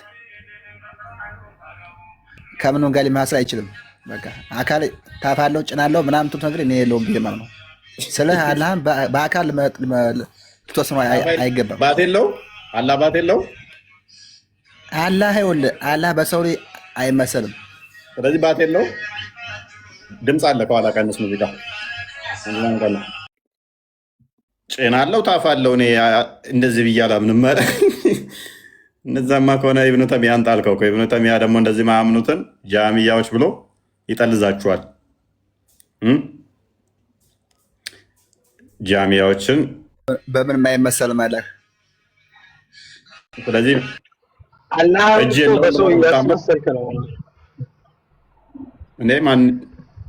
ከምንም ጋር ሊመስል አይችልም። በቃ አካል ታፋለው ጭናለው ምናምን ትት ነገር እኔ የለውም ብዬ ማለት ነው። ስለ አላህን በአካል ልትወስነው አይገባም። ባት የለው አላህ ባት የለው አላህ ይኸውልህ፣ አላህ በሰው ላይ አይመሰልም። ስለዚህ ባት የለው ድምፅ አለ ከኋላ ቀንስ ሙዚቃ ጭና አለው ታፍ አለው። እኔ እንደዚህ ብዬ አላምንም። እነዛማ ከሆነ ኢብኑ ተሚያን ጣልከው እኮ። ኢብኑ ተሚያ ደግሞ እንደዚህ ማያምኑትን ጃሚያዎች ብሎ ይጠልዛችኋል። ጃሚያዎችን በምን የማይመሰል ማለት ስለዚህ አላህ በሰው እያስመሰልክ ነው። እኔ ማን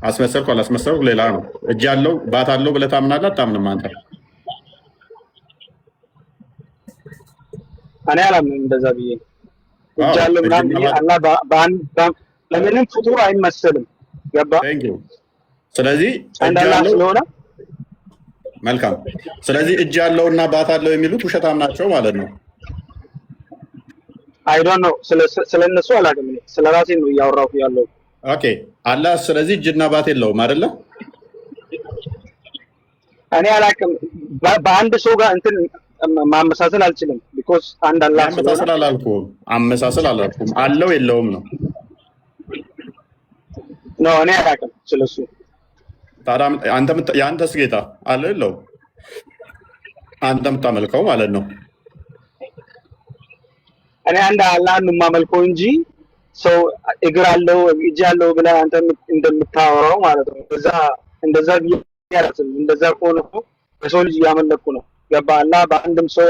አስመሰልኩ አላስመሰልኩ ሌላ ነው። እጅ አለው ባት አለው ብለህ ታምናለህ አታምንም? አንተ እኔ አላምንም እንደዛ ብዬ እጅ አለው ምናምን ብዬ አላህ ለምንም ፍጡር አይመሰልም። ገባ? ስለዚህ አንድ አላህ ስለሆነ መልካም። ስለዚህ እጅ አለውና ባት አለው የሚሉት ውሸታም ናቸው ማለት ነው። አይ ዶንት ኖ ስለነሱ አላውቅም። ስለራሴ ነው እያወራሁ ያለው። ኦኬ አላህ ስለዚህ እጅና ባት የለውም አይደለ? እኔ አላውቅም። በአንድ ሰው ጋር እንትን ማመሳሰል አልችልም። ቢኮዝ አንድ አላህ ማመሳሰል አላልኩም፣ አመሳሰል አላልኩም። አለው የለውም ነው። ኖ እኔ አላውቅም ስለሱ። ታዲያ የአንተስ ጌታ አለ የለውም? አንተ የምታመልከው ማለት ነው። እኔ አንድ አላህን ነው የማመልከው እንጂ ሰው እግር አለው እጅ አለው ብለህ አንተ እንደምታወራው ማለት ነው። እንደዛ ቢያረስም እንደዛ ከሆነ እኮ በሰው ልጅ እያመለኩ ነው። ገባ? አላህ በአንድም ሰው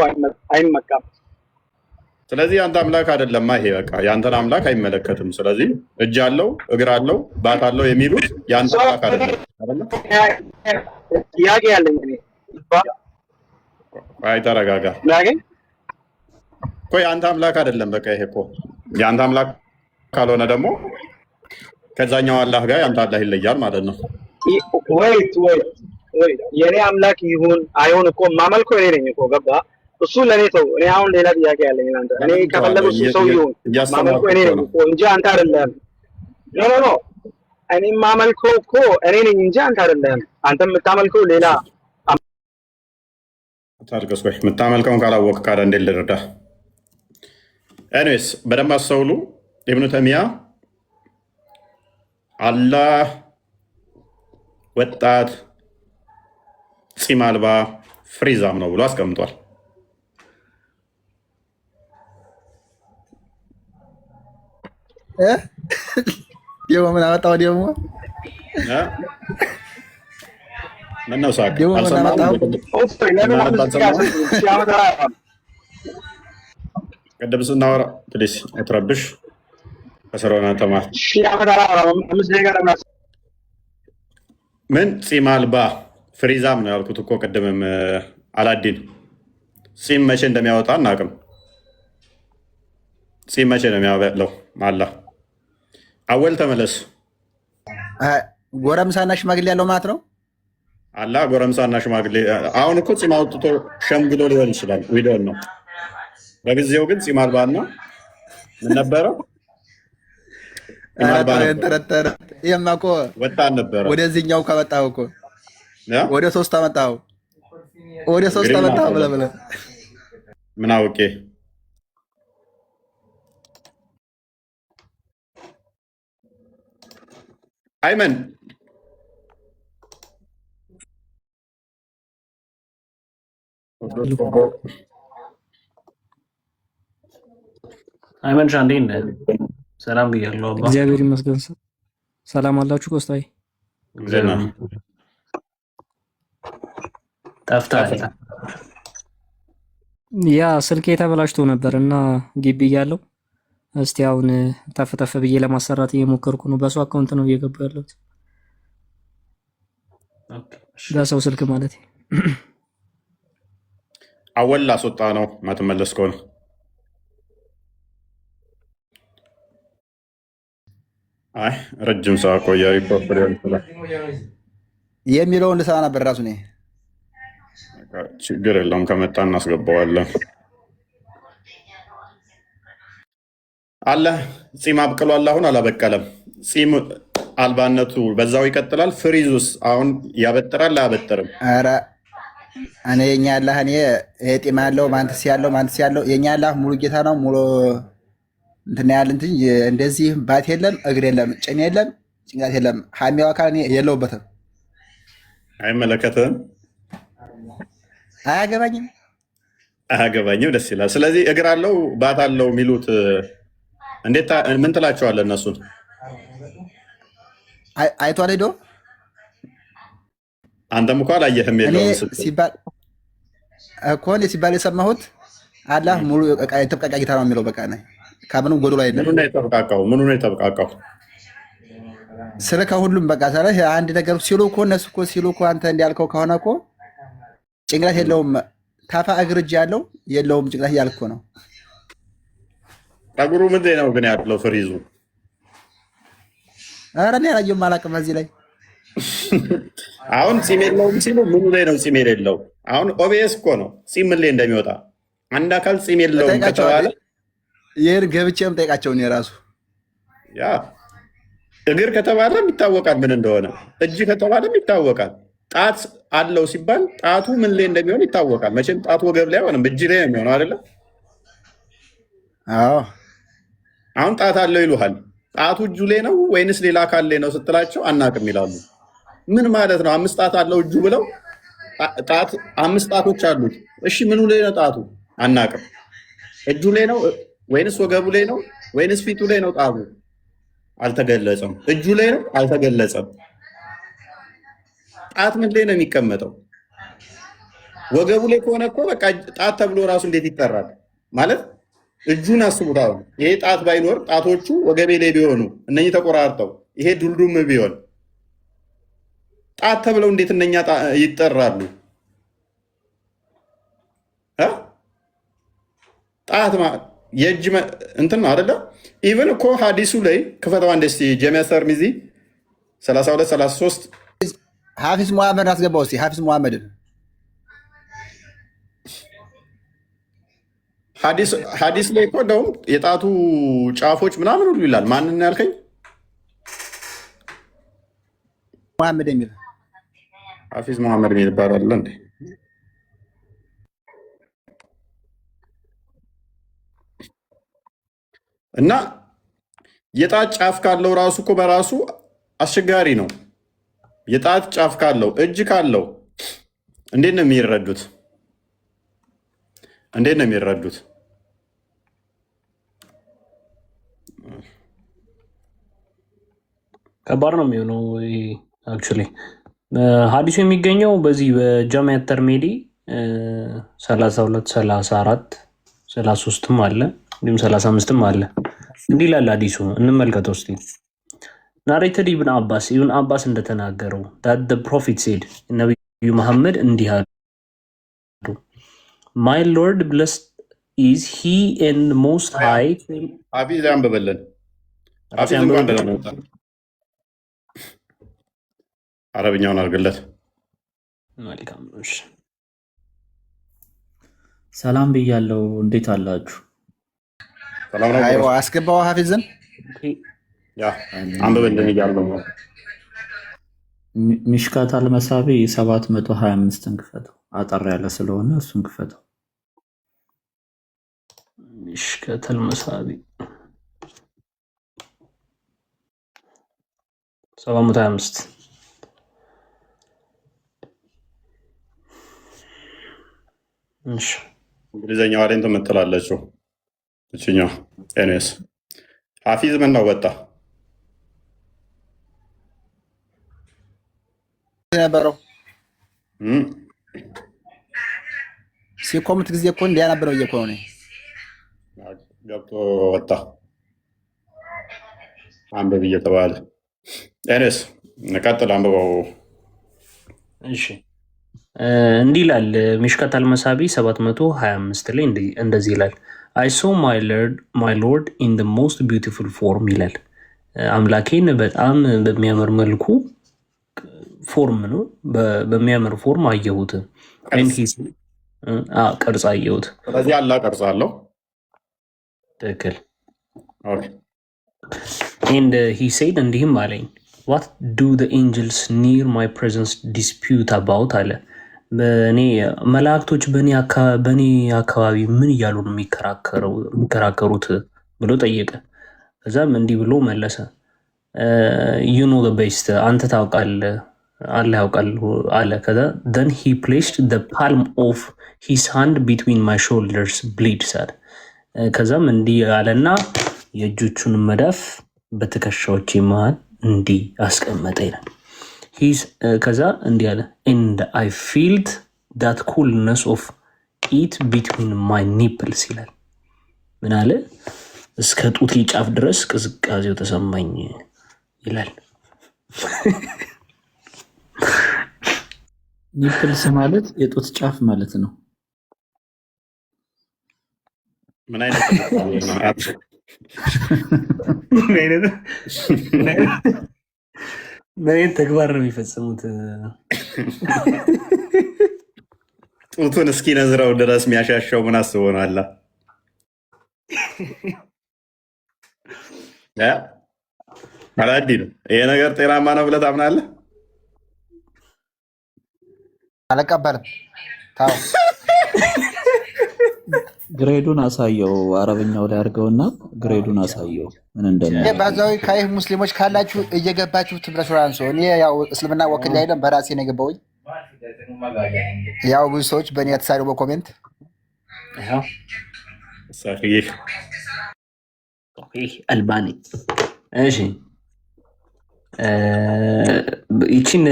አይመካም። ስለዚህ አንተ አምላክ አይደለም። ይሄ በቃ ያንተን አምላክ አይመለከትም። ስለዚህ እጅ አለው እግር አለው ባት አለው የሚሉት ያንተ አምላክ አይደለም። ጥያቄ ያለኝ እኔ አይ ተረጋጋ እኮ የአንተ አምላክ አይደለም። በቃ ይሄ እኮ የአንተ አምላክ ካልሆነ ደግሞ ከዛኛው አላህ ጋር የአንተ አላህ ይለያል ማለት ነው። ወይት የኔ አምላክ ይሁን አይሁን እኮ ማመልከው እኔ ነኝ እኮ። ገባ? እሱ ለኔ ተው። እኔ አሁን ሌላ ጥያቄ ያለኝ አንተ እኔ ከፈለገ እሱ ሰው ይሁን ማመልከው እኔ ነኝ እኮ እንጂ አንተ አይደለም። ኖ እኔ ማመልከው እኮ እኔ ነኝ እንጂ አንተ አይደለም። አንተ የምታመልከው ሌላ ታርገስ ወይ የምታመልከውን ካላወቅህ ካዳ እንዴት ልረዳ? ኤኒዌይስ በደንብ አስተውሉ። ኢብኑ ተሚያ አላህ ወጣት ፂም አልባ ፍሪዛም ነው ብሎ አስቀምጧል። ደግሞ ምን አመጣው? ደግሞ ምነው ሳቅ? ቅድም ስናወራ ፕሊስ አትረብሽ። ከስራውና ተማር። ምን ፂም አልባ ፍሪዛም ነው ያልኩት እኮ ቅድምም። አላዲን ፂም መቼ እንደሚያወጣ አናውቅም። ፂም መቼ ነው የሚያበቅለው? አላህ አወል ተመለስ። ጎረምሳና ሽማግሌ ያለው ማለት ነው። አላህ ጎረምሳና ሽማግሌ አሁን እኮ ፂም አውጥቶ ሸምግሎ ሊሆን ይችላል። ዊዶን ነው። በጊዜው ግን ፂም አልባና ምን ነበረው? ይሄማ እኮ ወጣን ነበረ። ወደዚህኛው ከመጣሁ እኮ ወደ ሶስት አመጣሁ። ወደ ሶስት አመጣሁ ብለህ ምን አውቄ አይመን አይመን ሻንዴ ሰላም ብያለሁ። እግዚአብሔር ይመስገን። ሰላም አላችሁ? ቆስጣይ ጠፍተሃል። ያ ስልኬ ተበላሽቶ ነበር እና ግቢ እያለሁ እስቲ አሁን ተፍተፍ ብዬ ለማሰራት እየሞከርኩ ነው። በሰው አካውንት ነው እየገባ ያለሁት፣ በሰው ስልክ ማለት አወል አስወጣ ነው ማትመለስ ከሆነ አይ ረጅም ሰው አቆያ ሪፖርት ሊሆን ይችላል የሚለውን ልሰማ ነበር ራሱ እኔ። ችግር የለውም ከመጣ እናስገባዋለን። አለ ፂም አብቅሏል። አሁን አላበቀለም። ፂም አልባነቱ በዛው ይቀጥላል። ፍሪዙስ አሁን ያበጥራል አያበጥርም? ኧረ እኔ የኛ አላህ እኔ ጢም ያለው ማንትስ ያለው የኛ አላህ ሙሉ ጌታ ነው። ሙሉ እንትን ያለ እንትን እንደዚህ ባት የለም፣ እግር የለም፣ ጭን የለም፣ ጭንቅላት የለም። ሀሚያው አካል የለውበትም። አይመለከትም፣ አያገባኝም፣ አያገባኝም። ደስ ይላል። ስለዚህ እግር አለው ባት አለው የሚሉት እንዴት ምን ትላቸዋለህ? እነሱን አይቷል ሄዶ አንተም እኮ አላየህም የለውም ሲባል እኮ ሲባል የሰማሁት አላህ ሙሉ የተብቃቃ ጌታ ነው የሚለው። በቃ ከምንም ጎዶሎ አይደለም። ምኑ ነው የተብቃቃው? ስለ ከሁሉም በቃ ሰለ አንድ ነገር ሲሉ እኮ እነሱ እኮ ሲሉ እኮ አንተ እንዲያልከው ከሆነ እኮ ጭንቅላት የለውም ታፋ እግር እጅ ያለው የለውም ጭንቅላት እያልክ እኮ ነው። እግሩ ምንድን ነው ግን ያለው ፍሪዙ? ኧረ እኔ አላየሁም አላውቅም። እዚህ ላይ አሁን ፂም የለውም ሲሉ ምኑ ላይ ነው ፂም የሌለው? አሁን ኦቢኤስ እኮ ነው ፂም ምን ላይ እንደሚወጣ አንድ አካል ፂም የለውም ከተባለ ይህን ገብቼም ጠይቃቸው እኔ ራሱ ያ እግር ከተባለም ይታወቃል ምን እንደሆነ፣ እጅ ከተባለም ይታወቃል። ጣት አለው ሲባል ጣቱ ምን ላይ እንደሚሆን ይታወቃል። መቼም ጣቱ ወገብ ላይ አይሆንም እጅ ላይ ነው የሚሆነው አይደለም? አዎ። አሁን ጣት አለው ይሉሃል። ጣቱ እጁ ላይ ነው ወይንስ ሌላ አካል ላይ ነው ስትላቸው አናቅም ይላሉ። ምን ማለት ነው? 5 ጣት አለው እጁ ብለው ጣት 5 ጣቶች አሉት። እሺ ምኑ ላይ ነው ጣቱ? አናቅም። እጁ ላይ ነው ወይንስ ወገቡ ላይ ነው ወይንስ ፊቱ ላይ ነው ጣቱ? አልተገለጸም። እጁ ላይ ነው አልተገለጸም። ጣት ምን ላይ ነው የሚቀመጠው? ወገቡ ላይ ከሆነ እኮ በቃ ጣት ተብሎ ራሱ እንዴት ይጠራል? ማለት እጁን አስቡት። አሁን ይሄ ጣት ባይኖር ጣቶቹ ወገቤ ላይ ቢሆኑ እነኚህ ተቆራርጠው ይሄ ዱልዱም ቢሆን ጣት ተብለው እንዴት እነኛ ይጠራሉ? ጣት የእጅ እንትን ነው አይደለ? ኢቨን እኮ ሀዲሱ ላይ ክፈተው አንድ እስኪ ጀሚያ ተርሚዚ 32 33 ሀፊዝ ሙሐመድ አስገባው እስኪ ሀፊዝ ሙሐመድን ሀዲስ ላይ እኮ እንደውም የጣቱ ጫፎች ምናምን ሁሉ ይላል። ማንን ያልከኝ? ሙሐመድ የሚል ሀፊዝ ሙሐመድ የሚል ይባላል እንዴ? እና የጣት ጫፍ ካለው ራሱ እኮ በራሱ አስቸጋሪ ነው። የጣት ጫፍ ካለው እጅ ካለው እንዴት ነው የሚረዱት? እንዴት ነው የሚረዱት? ከባድ ነው የሚሆነው። አክቹዋሊ ሀዲሱ የሚገኘው በዚህ በጃሚዓ ተርሚዚ 32 34 33ም አለ እንዲሁም 35ም አለ። እንዲህ ይላል ሀዲሱ፣ እንመልከተው እስቲ። ናሬትድ ኢብን አባስ እንደተናገረው ዳት ፕሮፊት ሴድ ነቢዩ መሐመድ እንዲህ አሉ፣ ማይ ሎርድ ብለስድ ኢዝ ሂ ኤንድ ሞስት ሃይ። ሀፊዝ አንብበልን። አረብኛውን አድርግለት። መልካም። ሰላም ብያለው። እንዴት አላችሁ? አስገባው ሀፊዝን አንብበልን እያለው ሚሽካት አልመሳቢ 725ን ክፈተው። አጠር ያለ ስለሆነ እሱን ክፈተው። ሚሽካት አልመሳቢ 725 እንግሊዝኛዋ ላይ እንትን የምትላለችው እችኛዋ ኤንኤስ ሀፊዝ ምን ነው ወጣ ነበረው ሲኮምት ጊዜ እኮ እንዲያነበረው እየኮ ነው ገብቶ ወጣ አንብብ እየተባለ ኤንኤስ ቀጥል አንብበው። እሺ እንዲህ ይላል ሚሽካት አልመሳቢ 725 ላይ እንደዚህ ይላል፣ አይ ሶ ማይ ሎርድ ኢን ደ ሞስት ቢዩቲፉል ፎርም ይላል። አምላኬን በጣም በሚያምር መልኩ ፎርም ነው፣ በሚያምር ፎርም አየሁት። ቅርጽ አየሁት። ስለዚህ አላ ቅርጽ አለው። ትክክል። ኤንድ ሂ ሴድ እንዲህም አለኝ፣ ዋት ዱ ዘ ኤንጅልስ ኒር ማይ ፕሬዘንስ ዲስፒዩት አባውት አለ። በእኔ መላእክቶች በእኔ አካባቢ ምን እያሉ ነው የሚከራከሩት ብሎ ጠየቀ። ከዛም እንዲህ ብሎ መለሰ፣ ዩኖ ቤስት አንተ ታውቃለህ አለ ያውቃል አለ። ከዛ then he placed the palm of his hand between my shoulders bleeds አለ። ከዛም እንዲህ አለና የእጆቹን መዳፍ በትከሻዎቼ መሃል እንዲህ አስቀመጠ ይላል። ከዛ እንዲህ አለ and I felt that coolness of it between my nipples ይላል። ምን አለ? እስከ ጡቴ ጫፍ ድረስ ቅዝቃዜው ተሰማኝ ይላል። ኒፕልስ ማለት የጡት ጫፍ ማለት ነው። ምን አይነት ተግባር ነው የሚፈጽሙት? ጡቱን እስኪነዝረው ድረስ የሚያሻሻው ምን አስቦ ነው? አላ አላዲ ነው። ይሄ ነገር ጤናማ ነው ብለህ ታምናለህ? አልቀበልም። ታው ግሬዱን አሳየው። አረበኛው ላይ አድርገውና ግሬዱን አሳየው ምን እንደሆነ። ባዛዊ ካይህ ሙስሊሞች ካላችሁ እየገባችሁ ትብለሹራንሶ። እኔ ያው እስልምና ወክል አይደለም በራሴ ነው የገባሁኝ። ያው ብዙ ሰዎች በእኔ ተሳሪው በኮሜንት አልባኒ። እሺ ይቺን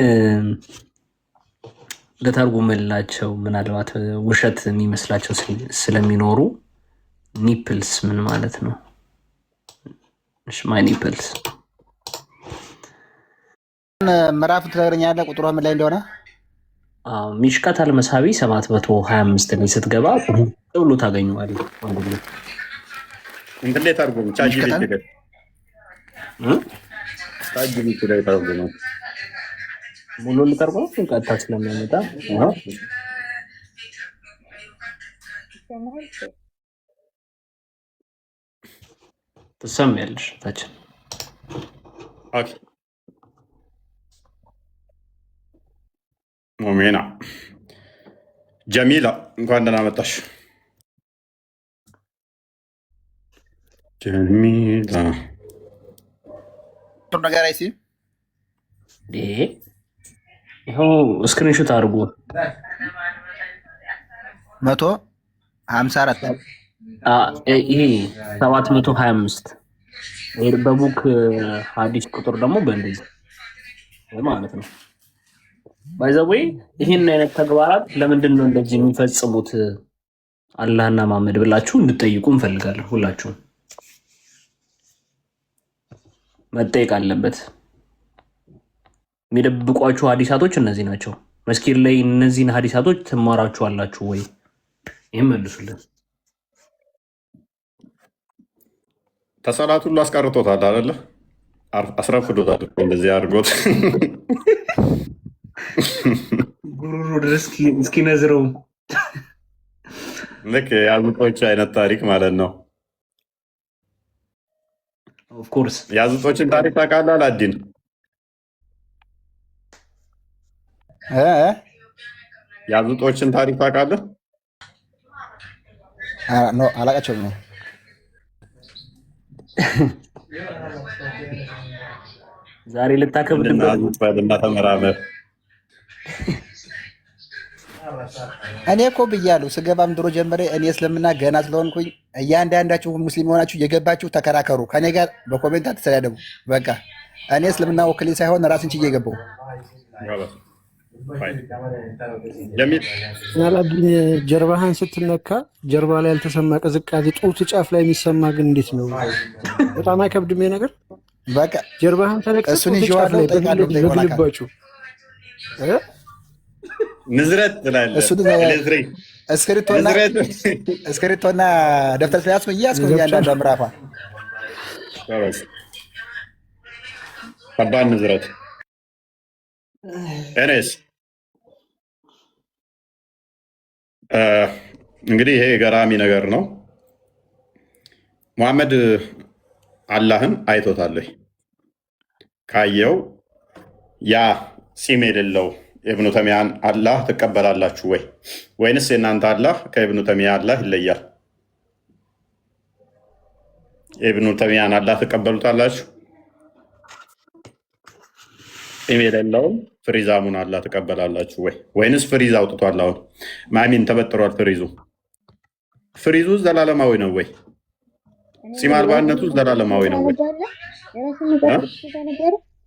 ለተርጉምላቸው ምናልባት ውሸት የሚመስላቸው ስለሚኖሩ ኒፕልስ ምን ማለት ነው? እሺ ማይ ኒፕልስ ምዕራፍ ትነግረኛለህ? ቁጥሩ ምን ላይ እንደሆነ? ሚሽካት አልመሳቢ 725 ላይ ስትገባ ብሎ ታገኘዋለህ። እንዴት ተርጉም ቻጂቢቲ ላይ ተርጉም ሙሉ ልተርጉም ቀጥታ ስለሚያመጣ ትሰሚያለሽ ታችን። ኦኬ ሞሜና ጀሚላ እንኳን ደህና መጣሽ ጀሚላ። ነገር አይሲ ይኸው ስክሪንሾት አድርጎ 154 ይሄ 725 በቡክ ሀዲስ ቁጥር ደግሞ በእንደዚህ ማለት ነው። ባይዘዌይ ይህን አይነት ተግባራት ለምንድን ነው እንደዚህ የሚፈጽሙት አላህና ማመድ ብላችሁ እንድጠይቁ እንፈልጋለን። ሁላችሁም መጠየቅ አለበት። የሚደብቋችሁ ሀዲሳቶች እነዚህ ናቸው። መስኪን ላይ እነዚህን ሀዲሳቶች ትማራችኋላችሁ ወይ? ይህም መልሱልን። ከሰላት ሁሉ አስቀርቶታል አይደለ? አስረፍዶታል እንደዚህ አድርጎት ጉሩሩ ድረስ እስኪነዝረው ልክ የአዙጦች አይነት ታሪክ ማለት ነው። ኦፍኮርስ የአዙጦችን ታሪክ ታውቃለህ አላዲን? የአዙጦችን ታሪክ ታውቃለህ? አላውቃቸውም ነው። ዛሬ ልታከብድና ተመራመር። እኔ እኮ ብያለሁ ስገባም ድሮ ጀመረ። እኔ እስልምና ገና ስለሆንኩኝ እያንዳንዳችሁ ሙስሊም የሆናችሁ የገባችሁ ተከራከሩ፣ ከኔ ጋር በኮሜንት አትሰዳደቡ። በቃ እኔ እስልምና ወክሌ ሳይሆን ራስን ችዬ ገባሁ። ጀርባህን ስትነካ ጀርባ ላይ ያልተሰማ ቅዝቃዜ ጡት ጫፍ ላይ የሚሰማ ግን እንዴት ነው? በጣም አይከብድም ነገር? በቃ ጀርባህን ተነካ እሱን ይዤዋለሁ። በግልባጩ ንዝረት ትላለህ። እስክሪብቶና ደብተር ስለያዝኩ እያዝኩ እያንዳንዷ ምዕራፏ ከባድ ንዝረት። እኔስ እንግዲህ ይሄ ገራሚ ነገር ነው። ሙሐመድ አላህን አይቶታል? ካየው ያ ፂም የሌለው ኢብኑ ተሚያን አላህ ትቀበላላችሁ ወይ? ወይንስ የእናንተ አላህ ከኢብኑ ተሚያ አላህ ይለያል? ኢብኑ ተይሚያን አላህ ተቀበሉታላችሁ? ኢሜል የለውም። ፍሪዛሙን አላህ ተቀበላላችሁ ወይ? ወይንስ ፍሪዝ አውጥቷል? አሁን ማሚን ተበጥሯል ፍሪዙ። ፍሪዙ ዘላለማዊ ነው ወይ? ጺም አልባነቱ ዘላለማዊ ነው ወይ?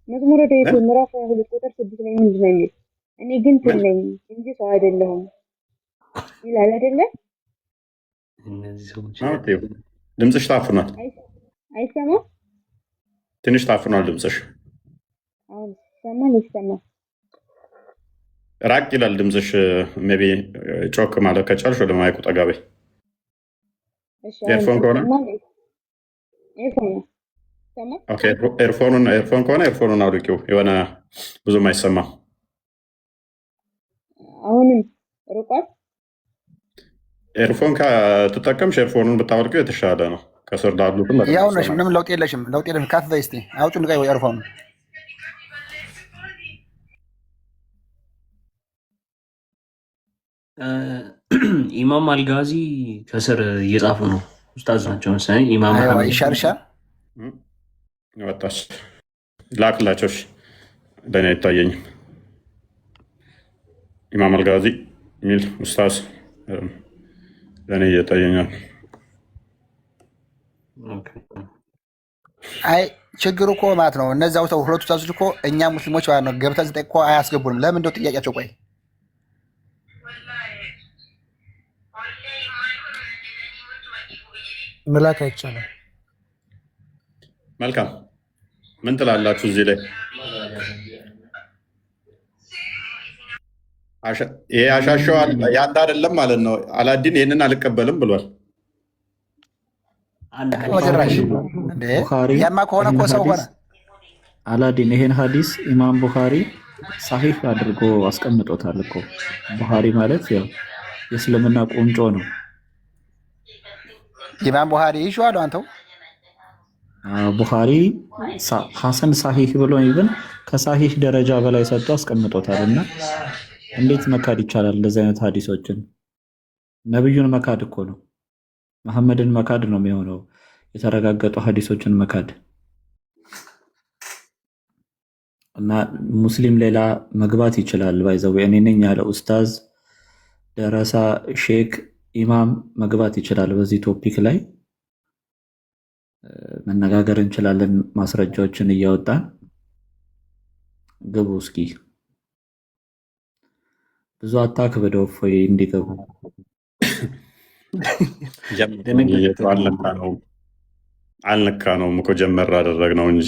መዝሙረ ዳዊት ምዕራፍ 2 ቁጥር 6 ላይ ምንድን ነው የሚል? እኔ ግን ትል ነኝ እንጂ ሰው አይደለሁም ይላል አይደለ? ድምፅሽ ታፍኗል። አይሰማም? ትንሽ ታፍኗል ድምፅሽ። አሁን ይሰማል? ይሰማል? ራቅ ይላል ድምፅሽ። ሜቢ ጮክ ማለት ከቻልሽ ወደ ማይኩ ጠጋ በይ። ኤርፎን ከሆነ ኤርፎን ከሆነ ኤርፎኑን አውልቂው። የሆነ ብዙም አይሰማም። አሁንም ርቋል። ኤርፎን ከተጠቀምሽ ኤርፎኑን ብታወልቂው የተሻለ ነው። ከስር ላሉትም ያው ነሽ፣ ምንም ለውጥ የለሽም። ከፍ በይ እስኪ አውጪው። ንቀይ ኤርፎኑ ኢማም አልጋዚ ከስር እየጻፉ ነው። ኡስታዝ ናቸው መሰለኝ። ኢማም ይሻልሻል። ወጣች ላክላቸው። ለእኔ አይታየኝም። ኢማም አልጋዚ የሚል ኡስታዝ ለእኔ እየታየኛል። አይ ችግሩ እኮ ማለት ነው እነዚያው ሁለቱ ኡስታዞች እኮ እኛ ሙስሊሞች ማለት ነው ገብተን ስጠይቅ እኮ አያስገቡንም። ለምን እንደው ጥያቄያቸው ቆይ መላክ አይቻልም። መልካም ምን ትላላችሁ እዚህ ላይ? ይሄ አሻሸው ያንተ አይደለም ማለት ነው። አላዲን ይህንን አልቀበልም ብሏል። ያማ ከሆነ እኮ ሰው ሆነ። አላዲን ይሄን ሀዲስ ኢማም ቡኻሪ ሳሂህ አድርጎ አስቀምጦታል እኮ። ቡኻሪ ማለት ያው የእስልምና ቁንጮ ነው። ኢማም ቡኻሪ ይሽዋል አንተው ቡኻሪ ሐሰን ሳሂህ ብሎ ይብን ከሳሂህ ደረጃ በላይ ሰጥቶ አስቀምጦታል። እና እንዴት መካድ ይቻላል? እንደዚህ አይነት ሀዲሶችን ነብዩን መካድ እኮ ነው። መሐመድን መካድ ነው የሚሆነው። የተረጋገጡ ሀዲሶችን መካድ እና ሙስሊም ሌላ መግባት ይችላል። ባይዘው እኔ ነኝ ያለ ኡስታዝ፣ ደረሳ፣ ሼክ፣ ኢማም መግባት ይችላል። በዚህ ቶፒክ ላይ መነጋገር እንችላለን። ማስረጃዎችን እያወጣን ግቡ። እስኪ ብዙ አታክ በደው እፎይ እንዲገቡ አልነካ ነው እኮ ጀመር አደረግነው እንጂ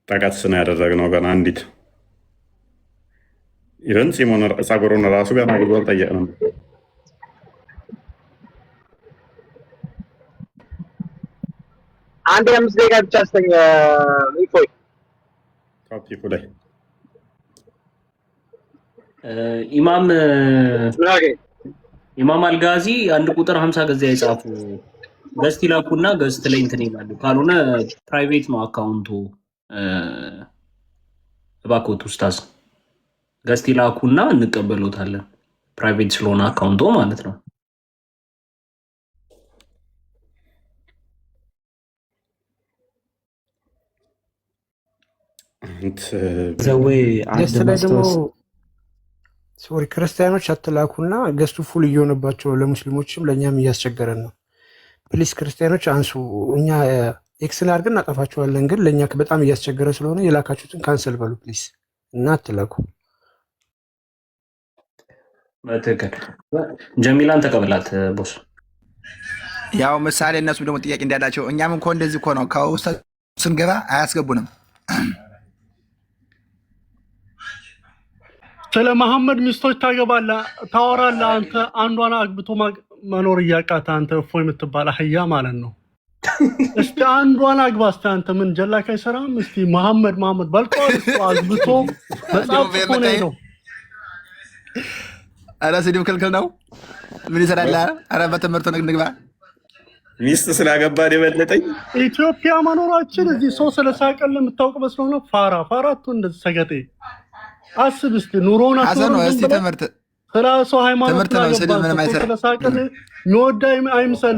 ጠቀስ ነው ያደረግነው። ገና አንዲት ኢቨን ጺሙን ጸጉሩን ራሱ ገና ብዙ አልጠየቅንም። አንድ 5 ደቂቃ ብቻ አስተኛ ይቆይ። ቶፒኩ ላይ ኢማም አልጋዚ አንድ ቁጥር 50 ጊዜ አይጻፉ። ገስት ይላኩና ገስት ላይ እንትን ይላሉ። ካልሆነ ፕራይቬት ነው አካውንቱ። እባክዎት ኡስታዝ ገስት ይላኩና እንቀበሎታለን። ፕራይቬት ስለሆነ አካውንቱ ማለት ነው። ሶሪ ክርስቲያኖች አትላኩና ገስቱ ፉል እየሆነባቸው ለሙስሊሞችም ለእኛም እያስቸገረን ነው። ፕሊስ ክርስቲያኖች አንሱ። እኛ ኤክስን አድርገን እናጠፋቸዋለን፣ ግን ለእኛ በጣም እያስቸገረ ስለሆነ የላካችሁትን ካንሰል በሉ ፕሊስ እና አትላኩ። በትክክል ጀሚላን ተቀበላት ቦስ። ያው ምሳሌ እነሱ ደግሞ ጥያቄ እንዳላቸው እኛም እኮ እንደዚህ እኮ ነው። ከውስጥ ስንገባ አያስገቡንም። ስለ መሐመድ ሚስቶች ታወራለህ አንተ። አንዷን አግብቶ መኖር እያቃተ አንተ እፎይ የምትባል አህያ ማለት ነው። እስቲ አንዷን አግባ እስቲ አንተ ምን ጀላካ አይሰራም? እስቲ መሐመድ በልቀዋል። እሱ አግብቶ መጽሐፍ ጽፎ ነው ሄደው። ኧረ ስድብ ክልክል ነው። ምን ይሰራል? ኧረ በትምህርቱ ንግባ። ሚስት ስላገባን የበለጠኝ ኢትዮጵያ መኖራችን እዚህ ሰው ስለሳቀል የምታውቅ መስሎ ነው። ፋራቱ እንደዚህ ሰገጤ አስብ እስቲ ኑሮን አሰኖ እስቲ ትምህርት ስለ ሰው ሃይማኖት ትምህርት ነው። ስድብ ምንም አይሰራም። ስለሳቀል ሚወዳ አይምሰል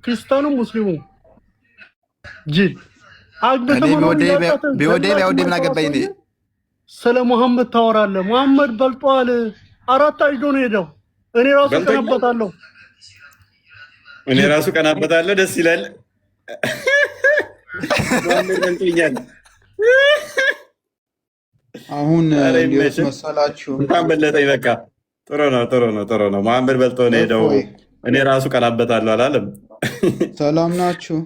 ክርስቲያኑ ሙስሊሙ ጅል አግብተ ቢወደይ ምን አገባኝ እኔ። ስለ መሐመድ ታወራለህ። መሐመድ በልጧል። 4 አይዶ ነው ሄደው። እኔ ራሱ ቀናበታለሁ። ደስ ይላል። አሁን እንዴት መሰላችሁ? እንኳን በለጠኝ። በቃ ጥሩ ነው። መሐመድ በልጦ ነው ሄደው። እኔ ራሱ ቀናበታለሁ አላለም። ሰላም ናችሁ?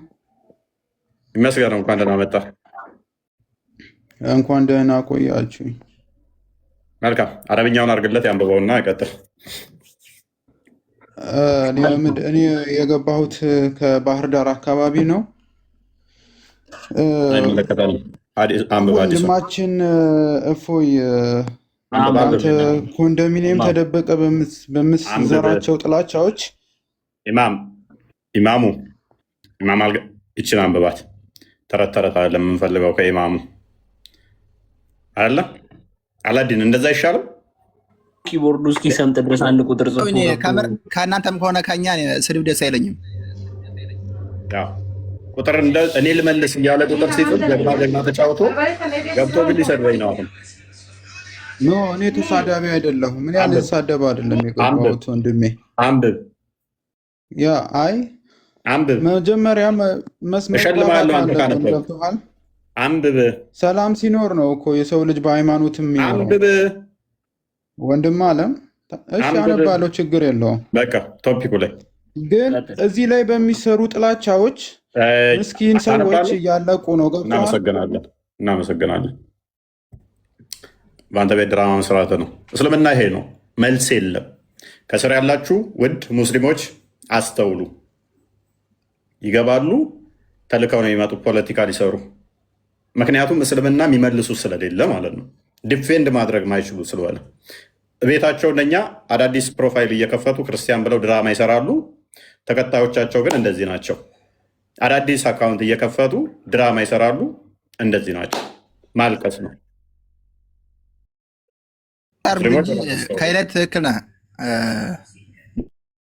ይመስገን። እንኳን ደህና መጣ። እንኳን ደህና ቆያችሁ። መልካም። አረብኛውን አድርግለት ያንብበውና ይቀጥል። እኔ የገባሁት ከባህር ዳር አካባቢ ነው። ወንድማችን እፎይ አንተ ኮንዶሚኒየም ተደበቀ በምትዘራቸው ጥላቻዎች ኢማሙ ይችን አንብባት። ተረት አለ የምንፈልገው ከኢማሙ አለ አላዲን እንደዛ ይሻለው። ኪቦርዱ እስኪሰምጥ ድረስ አንድ ቁጥር ጽፎ ከእናንተም ከሆነ ከኛ ስድብ ደስ አይለኝም። ቁጥር እኔ ልመልስ እያለ ቁጥር ሲጽፍ ጀግና ተጫውቶ ገብቶ ግን ሊሰድበኝ ነው አሁን። ኖ እኔ ተሳዳቢ አይደለሁም። ምን ያህል ተሳደበ አይደለም የገባሁት ወንድሜ። አንብብ። አንብብ። መጀመሪያ መስመር ገብቶሃል። አንብብ። ሰላም ሲኖር ነው እኮ የሰው ልጅ በሃይማኖትም አንብብ። ወንድም አለም እሺ፣ አነባለሁ፣ ችግር የለውም። በቃ ቶፒኩ ላይ ግን እዚህ ላይ በሚሰሩ ጥላቻዎች ምስኪን ሰዎች እያለቁ ነው። እናመሰግናለን። በአንተ ቤት ድራማ መስራት ነው። እስልምና ይሄ ነው። መልስ የለም። ከስር ያላችሁ ውድ ሙስሊሞች አስተውሉ። ይገባሉ፣ ተልከው ነው የሚመጡ ፖለቲካ ሊሰሩ። ምክንያቱም እስልምና የሚመልሱ ስለሌለ ማለት ነው። ዲፌንድ ማድረግ ማይችሉ ስለሆነ ቤታቸው እነኛ አዳዲስ ፕሮፋይል እየከፈቱ ክርስቲያን ብለው ድራማ ይሰራሉ። ተከታዮቻቸው ግን እንደዚህ ናቸው። አዳዲስ አካውንት እየከፈቱ ድራማ ይሰራሉ። እንደዚህ ናቸው። ማልቀስ ነው። ከይለት ትክክል ነህ።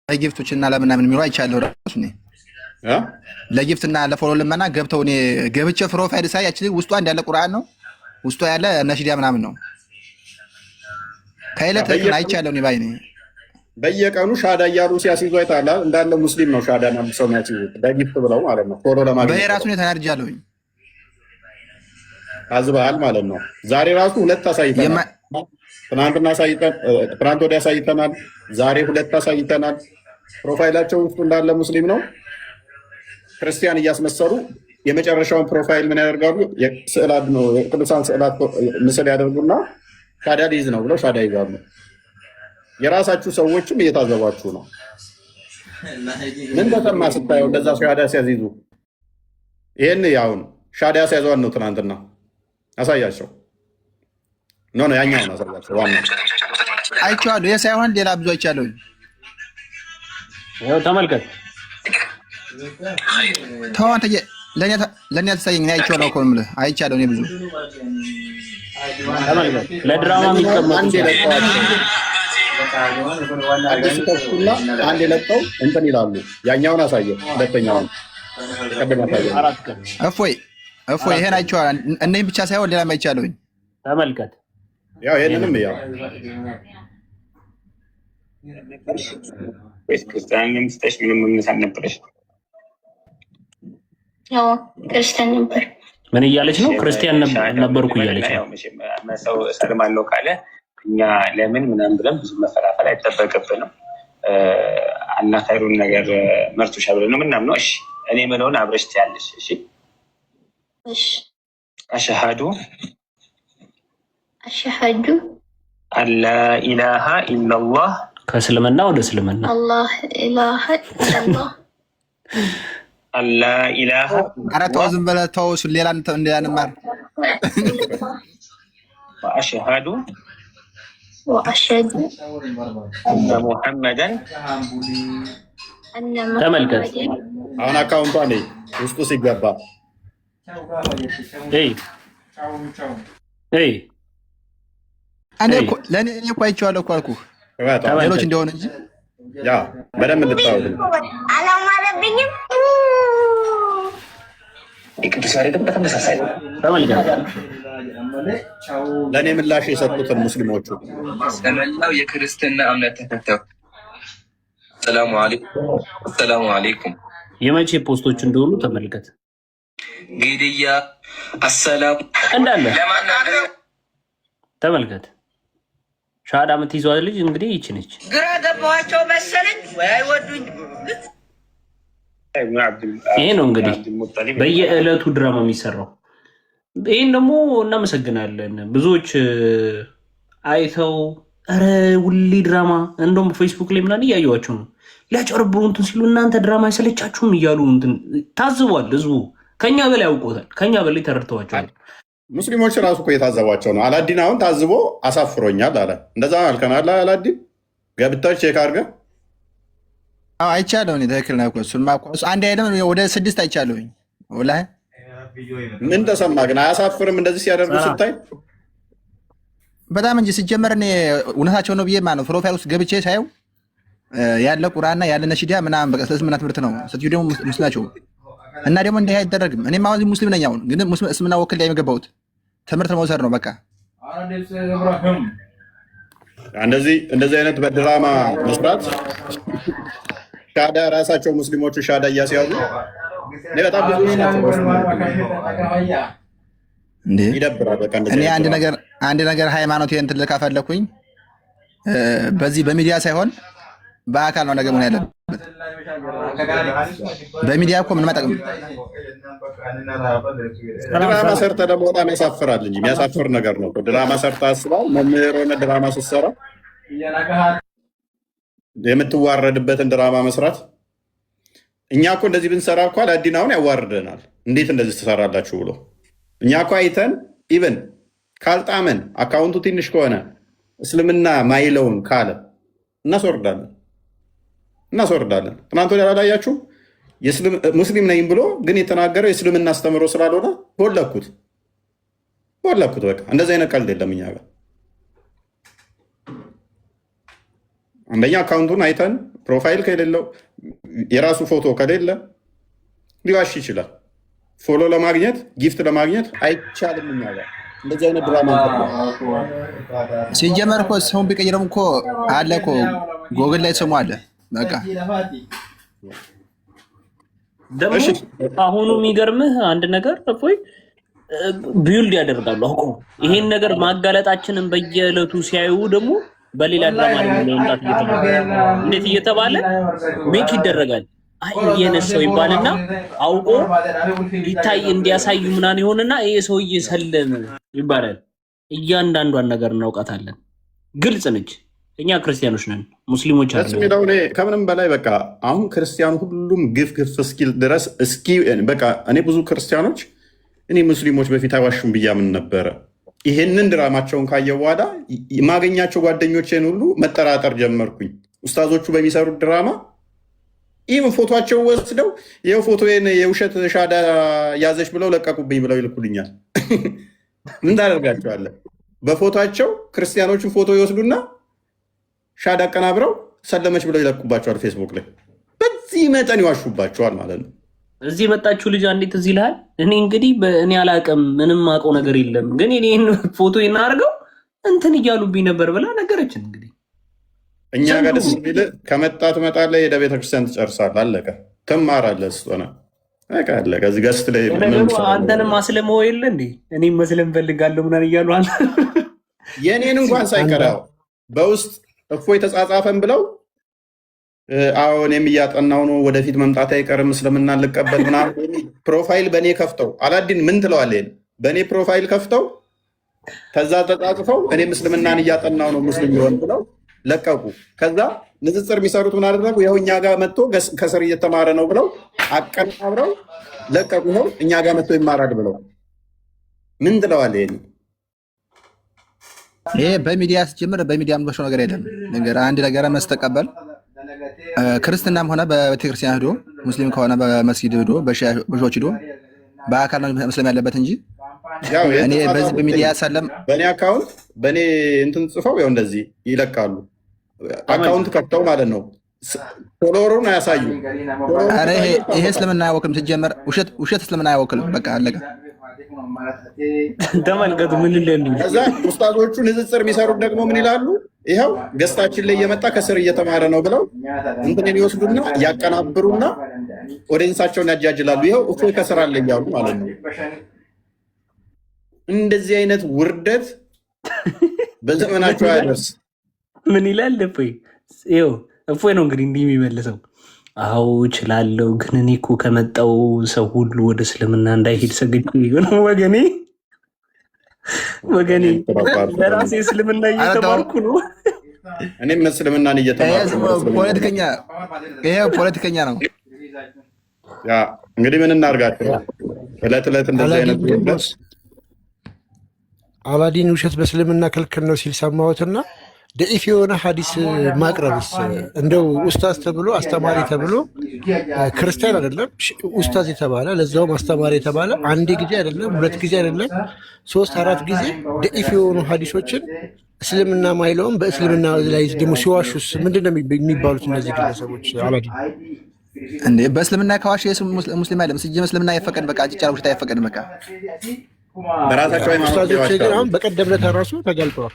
ለጊፍቶች እና ለምናምን የሚለው አይቻለሁ። ራሱ ለጊፍት እና ለፎሎ ልመና ገብተው እኔ ገብቼ ፕሮፋይል ሳይ ያችል ውስጧ እንዳለ ቁርአን ነው፣ ውስጧ ያለ ነሽዲያ ምናምን ነው። ከይለት ትክክል አይቻለሁ። እኔ ባይ ነኝ። በየቀኑ ሻዳ እያሉ ሲያስይዙ አይታላ። እንዳለ ሙስሊም ነው ሻዳ ነው ሰው የሚያስይዙት በጊፍት ብለው ማለት ነው። ፎሎ ለማግኘት በየራሱ ነው ተናድጃለሁኝ። አዝበሃል ማለት ነው። ዛሬ ራሱ 2 አሳይተናል። ትናንት ወዲያ አሳይተናል። ዛሬ 2 አሳይተናል። ፕሮፋይላቸው ውስጡ እንዳለ ሙስሊም ነው። ክርስቲያን እያስመሰሉ የመጨረሻውን ፕሮፋይል ምን ያደርጋሉ? ስዕላት ነው የቅዱሳን ስዕላት ምስል ያደርጉና ሻዳ ሊይዝ ነው ብለው ሻዳ ይዛሉ። የራሳችሁ ሰዎችም እየታዘባችሁ ነው። ምን ተሰማ ስታየው እንደዛ ሻዳ ሲያዚዙ? ይህን ያውን ሻዳ ሲያዘዋን ነው ትናንትና አሳያቸው። ኖ ያኛውን አሳያቸው። ዋና አይቼዋለሁ። ይህ ሳይሆን ሌላ ብዙ አይቻለሁ። ተመልከት። ተው አንተ ለእኔ አትሳየኝ። እኔ አይቼዋለሁ እኮ የምልህ አይቻለሁ። እኔ ብዙ ተመልከት። ለድራማ የሚቀመጡ አዲስ ከፍቱና አንድ የለቀው እንትን ይላሉ። ያኛውን አሳየው። ሁለተኛውን ቀደም አሳየው። እፎይ ይሄን አይቼዋለሁ። እነኝም ብቻ ሳይሆን ሌላም አይቻለሁኝ። ተመልከት። ያው ይሄንንም ያው ክርስቲያን ምስተሽ ምንም እምነት አልነበረሽ? ያው ክርስቲያን ነበር። ምን እያለች ነው? ክርስቲያን ነበርኩ እያለች ነው። ሰው እሰልማለሁ ካለ እኛ ለምን ምናምን ብለን ብዙ መፈላፈል አይጠበቅብንም። አላህ ኸይሩን ነገር መርቶሻ ብለን ነው ምናምን ነው። እሺ እኔ ምለውን አብረሽ ትያለሽ። እሺ አሽሃዱ አላ ኢላሃ ኢላላህ ከእስልምና ወደ እስልምና አላህ ኢላሃ ኢላላህ አላ ኢላሃ። ኧረ ተው ዝም በለው ተው። እሱን ሌላ እንዳንማር። ወአሽሃዱ አነ ሙሐመደን። ተመልከት። አሁን አካውንቷ ነይ ውስጡ ሲገባ እኔ እኮ አይቼዋለሁ እኮ አልኩህ። ሌሎች እንደሆነ እንጂ ያ በደንብ እንድታወቅ አላማረብኝም። የቅዱስ ያሬድም በተመሳሳይ ነው። ለእኔ ምላሽ የሰጡትን ሙስሊሞቹ ለመላው የክርስትና እምነት ተከታዮች ሰላሙ አሌይኩም። የመቼ ፖስቶች እንደሆኑ ተመልከት። ግድያ አሰላሙ እንዳለ ተመልከት። ሻሃዳ የምትይዟት ልጅ እንግዲህ ይቺ ነች። ግራ ገባኋቸው መሰለኝ ወይ አይወዱኝ። ይሄ ነው እንግዲህ በየዕለቱ ድራማ የሚሰራው። ይህን ደግሞ እናመሰግናለን። ብዙዎች አይተው ኧረ ውሌ ድራማ እንደውም ፌስቡክ ላይ ምናምን እያየኋቸው ነው ሊያጨርብሩ እንትን ሲሉ እናንተ ድራማ አይሰለቻችሁም እያሉ እንትን ታዝቧል። ህዝቡ ከኛ በላይ ያውቆታል፣ ከኛ በላይ ተረድተዋቸዋል። ሙስሊሞች ራሱ እኮ የታዘቧቸው ነው። አላዲን አሁን ታዝቦ አሳፍሮኛል አለ። እንደዛ አልከናል። አላዲን ገብተህ ቼክ አድርገህ አይቻለሁ። ትክክል ነው። አንድ አይደለም ወደ 6 አይቻለሁኝ። ወላሂ ምን ተሰማ ግን? አያሳፍርም እንደዚህ ሲያደርጉ ስታይ? በጣም እንጂ ሲጀመር እኔ እውነታቸው ነው ብዬ ማነው ፕሮፋይል ውስጥ ገብቼ ሳየው ያለ ቁርአንና ያለ ነሺዳ ምናምን በቃ እስልምና ትምህርት ነው። ስትዩ ደግሞ ሙስሊም ናቸው እና ደግሞ እንዲህ አይደረግም። እኔም አሁን ሙስሊም ነኝ። አሁን ግን እስልምና ወክል ላይ የገባሁት ትምህርት መውሰድ ነው በቃ። እንደዚህ አይነት በድራማ መስራት ሻዳ ራሳቸው ሙስሊሞቹ ሻዳ እያስያዙ በጣም ብዙ ይደብራል። በቃ እኔ አንድ ነገር ሃይማኖት እንትን ልካ ፈለኩኝ። በዚህ በሚዲያ ሳይሆን በአካል ነው ነገር ምን ያለበት። በሚዲያ እኮ ምን መጠቅም ድራማ ሰርተህ ደግሞ በጣም ያሳፍራል እንጂ የሚያሳፍር ነገር ነው። ድራማ ሰርተህ አስባል መምህር ሆነ ድራማ ስትሰራ የምትዋረድበትን ድራማ መስራት። እኛ እኮ እንደዚህ ብንሰራ እኮ አላዲን አሁን ያዋርደናል። እንዴት እንደዚህ ትሰራላችሁ ብሎ እኛ እኮ አይተን ኢቨን ካልጣመን አካውንቱ ትንሽ ከሆነ እስልምና ማይለውን ካለ እናስወርዳለን። ትናንት ወዲያ አላያችሁ? ሙስሊም ነኝ ብሎ ግን የተናገረው የእስልምና አስተምሮ ስላልሆነ ቦለኩት። በቃ እንደዚህ አይነት ቀልድ የለም እኛ ጋር። አንደኛ አካውንቱን አይተን ፕሮፋይል ከሌለው የራሱ ፎቶ ከሌለ ሊዋሽ ይችላል። ፎሎ ለማግኘት ጊፍት ለማግኘት አይቻልም። እኛ ጋር እንደዚህ አይነት ድራማ ሲጀመር እኮ ሰውን ቢቀይረም እኮ አለ እኮ ጎግል ላይ ስሙ አለ። በቃ ደግሞ አሁኑ የሚገርምህ አንድ ነገር እፎይ ቢውልድ ያደርጋሉ አውቆ ይሄን ነገር ማጋለጣችንን በየዕለቱ ሲያዩ ደግሞ በሌላ ድራማ ለመምጣት እንዴት እየተባለ ሜክ ይደረጋል። አይ የነሰው ይባልና አውቆ ይታይ እንዲያሳዩ ምናምን ይሆንና ይሄ ሰውዬ ሰለም ይባላል። እያንዳንዷን ነገር እናውቃታለን። ግልጽ ነች። እኛ ክርስቲያኖች ነን፣ ሙስሊሞች አይደለም። ከምንም በላይ በቃ አሁን ክርስቲያኑ ሁሉም ግፍ እስኪል ድረስ በቃ እኔ ብዙ ክርስቲያኖች እኔ ሙስሊሞች በፊት አይዋሹም ብያምን ነበረ። ይሄንን ድራማቸውን ካየው በኋላ የማገኛቸው ጓደኞቼን ሁሉ መጠራጠር ጀመርኩኝ። ኡስታዞቹ በሚሰሩት ድራማ ይህም ፎቶቸው ወስደው ይኸው ፎቶዬን የውሸት ሻዳ ያዘች ብለው ለቀቁብኝ ብለው ይልኩልኛል። ምን ታደርጋቸዋለህ? በፎቶቸው ክርስቲያኖችን ፎቶ ይወስዱና ሻዳ አቀናብረው ሰለመች ብለው ይለቁባቸዋል ፌስቡክ ላይ። በዚህ መጠን ይዋሹባቸዋል ማለት ነው። እዚህ የመጣችሁ ልጅ እንዴት እዚህ ይልሃል። እኔ እንግዲህ እኔ አላቅም፣ ምንም አውቀው ነገር የለም፣ ግን እኔን ፎቶ እናርገው እንትን እያሉብኝ ነበር ብላ ነገረችን። እንግዲህ እኛ ጋር ደስ የሚል ከመጣ ትመጣለህ፣ ሄደህ ቤተክርስቲያን ትጨርሳለህ፣ አለቀ። ትማራለህ ስትሆነ አለቀ። እዚህ ገስት ላይ አንተንም አስለመው የለ እንዴ? እኔም መስለም ፈልጋለሁ ምናምን እያሉ የእኔን እንኳን ሳይቀራው በውስጥ እፎይ ተጻጻፈን ብለው አዎ እኔም እያጠናው ነው፣ ወደፊት መምጣት አይቀርም፣ እስልምና ልቀበል ምናምን ፕሮፋይል በእኔ ከፍተው አላዲን ምን ትለዋለህ? በእኔ ፕሮፋይል ከፍተው ከዛ ተጻጽፈው እኔም እስልምናን እያጠናው ነው ሙስሊም ሊሆን ብለው ለቀቁ። ከዛ ንጽጽር የሚሰሩት ምን አደረጉ? ይኸው እኛ ጋር መጥቶ ከስር እየተማረ ነው ብለው አቀናብረው ለቀቁ። ይኸው እኛ ጋር መጥቶ ይማራል ብለው ምን ትለዋለህ? ይሄ በሚዲያ ስትጀምር በሚዲያ የምትበሸው ነገር የለም። አንድ ነገር መስተቀበል ክርስትናም ሆነ በቤተክርስቲያን ሄዶ ሙስሊም ከሆነ በመስጊድ ሄዶ በሾች ሄዶ በአካል ነው መስለም ያለበት እንጂ እኔ በዚህ በሚዲያ ሰለም በእኔ አካውንት በእኔ እንትን ጽፈው ያው እንደዚህ ይለቃሉ። አካውንት ከፍተው ማለት ነው። ፎሎወሩን አያሳዩ። ኧረ ይሄ እስልምና አያወክልም። ሲጀመር ውሸት እስልምና አያወክልም። በቃ አለቀ። ተመልከቱ ምን እንደሚል። ከዛ ኡስታዞቹ ንጽጽር የሚሰሩት ደግሞ ምን ይላሉ? ይኸው ገስታችን ላይ እየመጣ ከስር እየተማረ ነው ብለው እንትን ይወስዱና ያቀናብሩና ኦዲየንሳቸውን ያጃጅላሉ። ይኸው እፎይ ከስር አለ እያሉ ማለት ነው። እንደዚህ አይነት ውርደት በዘመናቸው አያደርስ። ምን ይላል እፎይ? ይኸው እፎይ ነው እንግዲህ እንዲህ የሚመልሰው። አዎ እችላለሁ፣ ግን እኔ እኮ ከመጣው ሰው ሁሉ ወደ እስልምና እንዳይሄድ ሰግጬ ነው። ወገኔ ለራሴ እስልምና እየተማርኩ ነው። እኔም እስልምናን እየተማርኩ ፖለቲከኛ ነው። ያ እንግዲህ ምን እናርጋቸው? እለት እለት እንደዚህ አይነት አላዲን ውሸት በእስልምና ክልክል ነው ሲል ሰማሁትና ደኢፍ የሆነ ሀዲስ ማቅረብስ እንደው ኡስታዝ ተብሎ አስተማሪ ተብሎ ክርስቲያን አይደለም ኡስታዝ የተባለ ለዛውም አስተማሪ የተባለ አንዴ ጊዜ አይደለም 2 ጊዜ አይደለም 3 4 ጊዜ ደኢፍ የሆኑ ሀዲሶችን እስልምና ማይለውም በእስልምና ላይ ደግሞ ሲዋሹስ ምንድነው የሚባሉት እነዚህ ግለሰቦች? አላዲን እንዴ በእስልምና ከዋሽ ሙስሊም አይደለም። ሲጀመር እስልምና አይፈቀድ። በቃ አጭጫር ውሸት አይፈቀድም። በቃ በራሳቸው ኡስታዞች ግን አሁን በቀደም ዕለት ራሱ ተጋልጠዋል።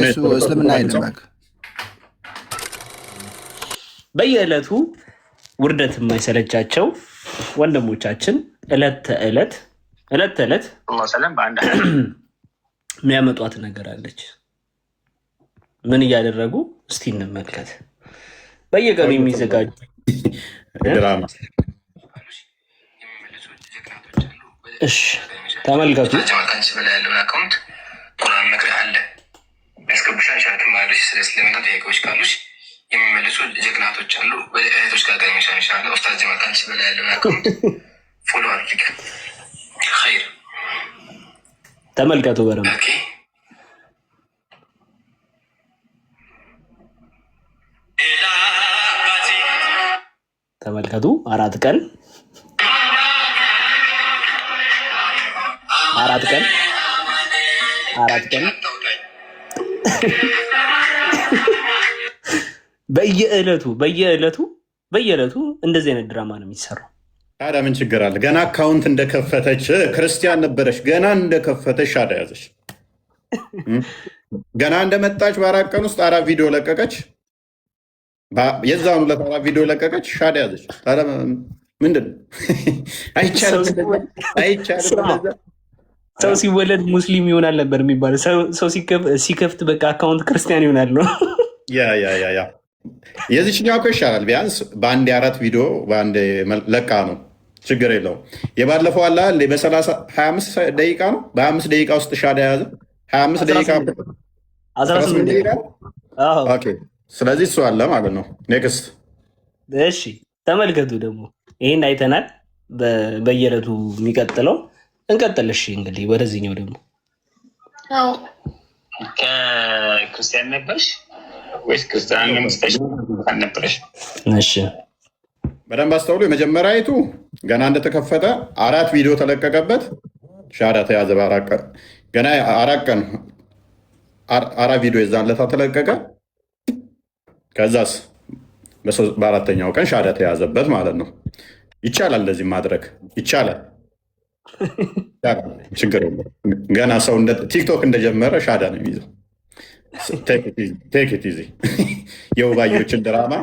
እሱ እስልምና አይደለም። በየዕለቱ ውርደት የማይሰለቻቸው ወንድሞቻችን ዕለት ተዕለት የሚያመጧት ነገር አለች። ምን እያደረጉ እስቲ እንመልከት። በየቀኑ የሚዘጋጁ ድራማ። እሺ ተመልከቱ። ያስገቡሻል ሻት ማለሽ ስለ እስልምና ጥያቄዎች ካሉሽ የሚመልሱ ጀግናቶች አሉ። ወደ እህቶች ጋር ገኝሻ ይሻለ ኡስታዝ ጀማል ካንቺ በላይ ያለውን አካውንት ፎሎ አድርጊ። ኸይር ተመልከቱ በረም ተመልከቱ። 4 ቀን በየዕለቱ እንደዚህ አይነት ድራማ ነው የሚሰራው። ታዲያ ምን ችግር አለ? ገና አካውንት እንደከፈተች ክርስቲያን ነበረች። ገና እንደከፈተች ሻዳ ያዘች። ገና እንደመጣች በ4 ቀን ውስጥ 4 ቪዲዮ ለቀቀች። የዛኑ ዕለት 4 ቪዲዮ ለቀቀች፣ ሻዳ ያዘች። ታዲያ ምንድን ነው? አይቻልም። ሰው ሲወለድ ሙስሊም ይሆናል ነበር የሚባለው። ሰው ሲከፍት በቃ አካውንት ክርስቲያን ይሆናል ነው። ያ የዚችኛው እኮ ይሻላል። ቢያንስ በአንድ 4 ቪዲዮ በአንድ ለቃ ነው፣ ችግር የለውም። የባለፈው አለ በ25 ደቂቃ ነው። በ25 ደቂቃ ውስጥ ሻዳ የያዘ 25 ደቂቃ 18 ደቂቃ። ስለዚህ እሱ አለ ማለት ነው። ኔክስት እሺ ተመልከቱ። ደግሞ ይህን አይተናል። በየዕለቱ የሚቀጥለው እንቀጥል። እሺ እንግዲህ ወደዚህኛው ደግሞ ከክርስቲያን ነበርሽ ወይስ ክርስቲያን መስጠሽ አልነበረሽ? እሺ በደንብ አስተውሉ። የመጀመሪያ አይቱ ገና እንደተከፈተ 4 ቪዲዮ ተለቀቀበት፣ ሻዳ ተያዘ። በ4 ቀን ገና 4 ቀን 4 ቪዲዮ የዛን ለታ ተለቀቀ። ከዛስ በ4ኛው ቀን ሻዳ ተያዘበት ማለት ነው። ይቻላል፣ እንደዚህ ማድረግ ይቻላል። ችግር የለም። ገና ሰው ቲክቶክ እንደጀመረ ሻዳ ነው የሚይዘው። ቴክ ኢት ኢዚ። የውባዮችን ድራማ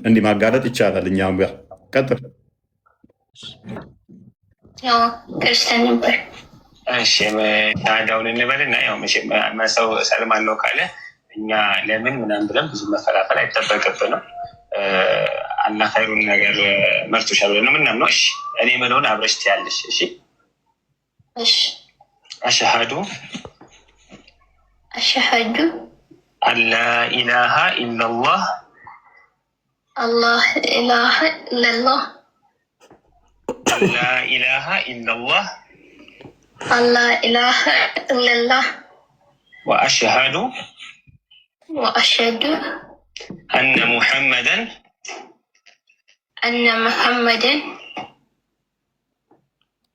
እንዲህ ማጋለጥ ይቻላል። እኛም ጋር ቀጥል። ክርስቲያን ነበር። እሺ ሻዳውን እንበልና ያው ሰው ሰልማን ነው ካለ እኛ ለምን ምናምን ብለን ብዙ መፈላፈል አይጠበቅብንም። አላህ ኸይሩን ነገር መርጦሻል ብለን ነው ምናምነው። እሺ እኔ ምለውን አብረሽ ትያለሽ። እሺ አሽሀዱ አላ ኢላሃ ኢላላህ አላህ ኢላሃ ኢላላህ አላ ኢላሃ ኢላላህ አላህ ኢላሃ ኢላላህ ወአሽሀዱ አነ ሙሐመደን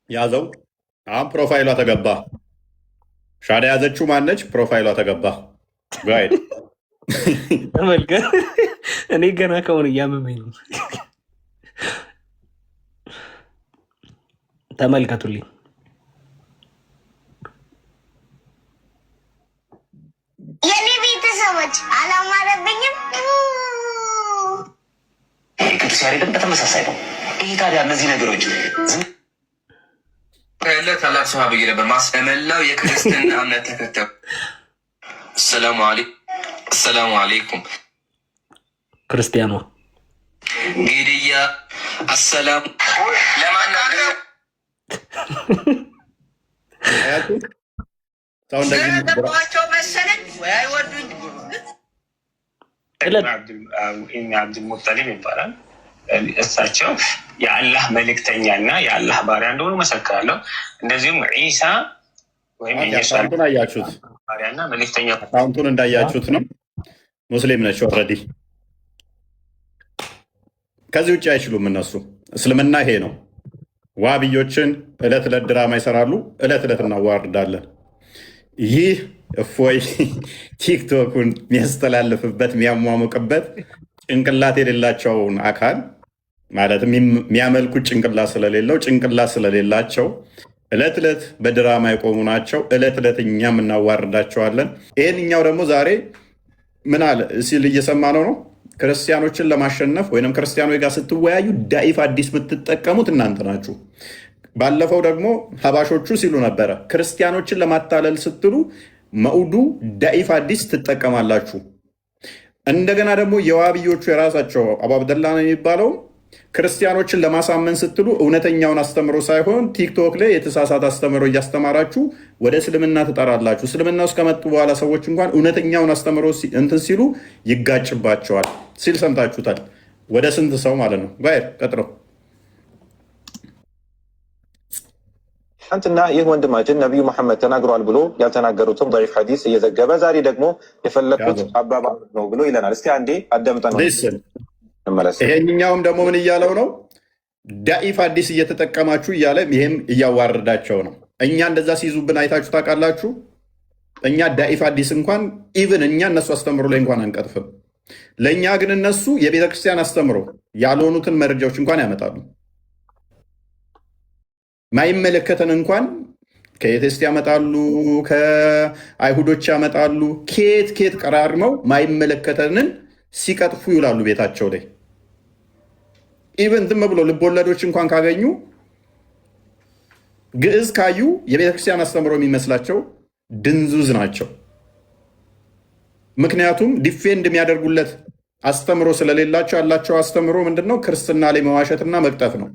ያዘው። አሁን ፕሮፋይሏ ተገባ። ሻዳ ያዘችው ማነች? ፕሮፋይሏ ተገባ። ጋይድ ተመልከት። እኔ ገና ከሆነ እያመመኝ ነው። ተመልከቱልኝ። የኔ ቤተሰቦች አላማረብኝም። ቅዱስ ያሬድም በተመሳሳይ ነው። ይህ ታዲያ እነዚህ ነገሮች ያለ ታላቅ ሰሃቢ ነበር። ማስመላው የክርስትና እምነት ተከታዩ ሰላሙ አለይኩም ክርስቲያኗ ግድያ አሰላሙ ለማናገር ገባቸው መሰለኝ ወይ አይወዱኝ። አብዱልሙጠሊብ ይባላል። እሳቸው የአላህ መልእክተኛ እና የአላህ ባሪያ እንደሆኑ መሰክራለሁ። እንደዚሁም ዒሳ ወይም አካውንቱን አያችሁት? ባሪያና መልእክተኛ አካውንቱን እንዳያችሁት ነው። ሙስሊም ነች ኦልሬዲ። ከዚህ ውጭ አይችሉም እነሱ። እስልምና ይሄ ነው። ዋብዮችን እለት ዕለት ድራማ ይሰራሉ። እለት ዕለት እናዋርዳለን። ይህ እፎይ ቲክቶኩን የሚያስተላልፍበት የሚያሟሙቅበት ጭንቅላት የሌላቸውን አካል ማለት የሚያመልኩት ጭንቅላት ስለሌላቸው እለት ዕለት በድራማ የቆሙ ናቸው። እለት ዕለት እኛም እናዋርዳቸዋለን። ይህንኛው ደግሞ ዛሬ ምን አለ ሲል እየሰማ ነው። ክርስቲያኖችን ለማሸነፍ ወይም ክርስቲያኖች ጋር ስትወያዩ ዳኢፍ አዲስ የምትጠቀሙት እናንተ ናችሁ። ባለፈው ደግሞ ሀባሾቹ ሲሉ ነበረ ክርስቲያኖችን ለማታለል ስትሉ መውዱ ዳኢፍ አዲስ ትጠቀማላችሁ። እንደገና ደግሞ የዋብዮቹ የራሳቸው አቡ አብደላ ነው የሚባለው ክርስቲያኖችን ለማሳመን ስትሉ እውነተኛውን አስተምሮ ሳይሆን ቲክቶክ ላይ የተሳሳተ አስተምሮ እያስተማራችሁ ወደ እስልምና ትጠራላችሁ። እስልምና ውስጥ ከመጡ በኋላ ሰዎች እንኳን እውነተኛውን አስተምሮ እንትን ሲሉ ይጋጭባቸዋል ሲል ሰምታችሁታል። ወደ ስንት ሰው ማለት ነው። ባይር ቀጥለው ትናንትና ይህ ወንድማችን ነቢዩ መሐመድ ተናግሯል ብሎ ያልተናገሩትን ضعيف ሐዲስ እየዘገበ ዛሬ ደግሞ የፈለግኩት አባባል ነው ብሎ ይለናል። እስቲ አንዴ አዳምጠን እንመለስ። ይሄኛውም ደግሞ ምን እያለው ነው? ዳኢፍ አዲስ እየተጠቀማችሁ እያለ ይሄም እያዋረዳቸው ነው። እኛ እንደዛ ሲይዙብን አይታችሁ ታውቃላችሁ? እኛ ዳኢፍ አዲስ እንኳን ኢቭን እኛ እነሱ አስተምሮ ላይ እንኳን አንቀጥፍም። ለእኛ ግን እነሱ የቤተክርስቲያን አስተምሮ ያልሆኑትን መረጃዎች እንኳን ያመጣሉ። ማይመለከተን እንኳን ከኤቴስት ያመጣሉ፣ ከአይሁዶች ያመጣሉ። ኬት ቀራርመው ማይመለከተንን ሲቀጥፉ ይውላሉ ቤታቸው ላይ። ኢቨን ዝም ብሎ ልቦለዶች እንኳን ካገኙ ግዕዝ ካዩ የቤተክርስቲያን አስተምሮ የሚመስላቸው ድንዙዝ ናቸው። ምክንያቱም ዲፌንድ የሚያደርጉለት አስተምሮ ስለሌላቸው ያላቸው አስተምሮ ምንድነው? ክርስትና ላይ መዋሸትና መቅጠፍ ነው።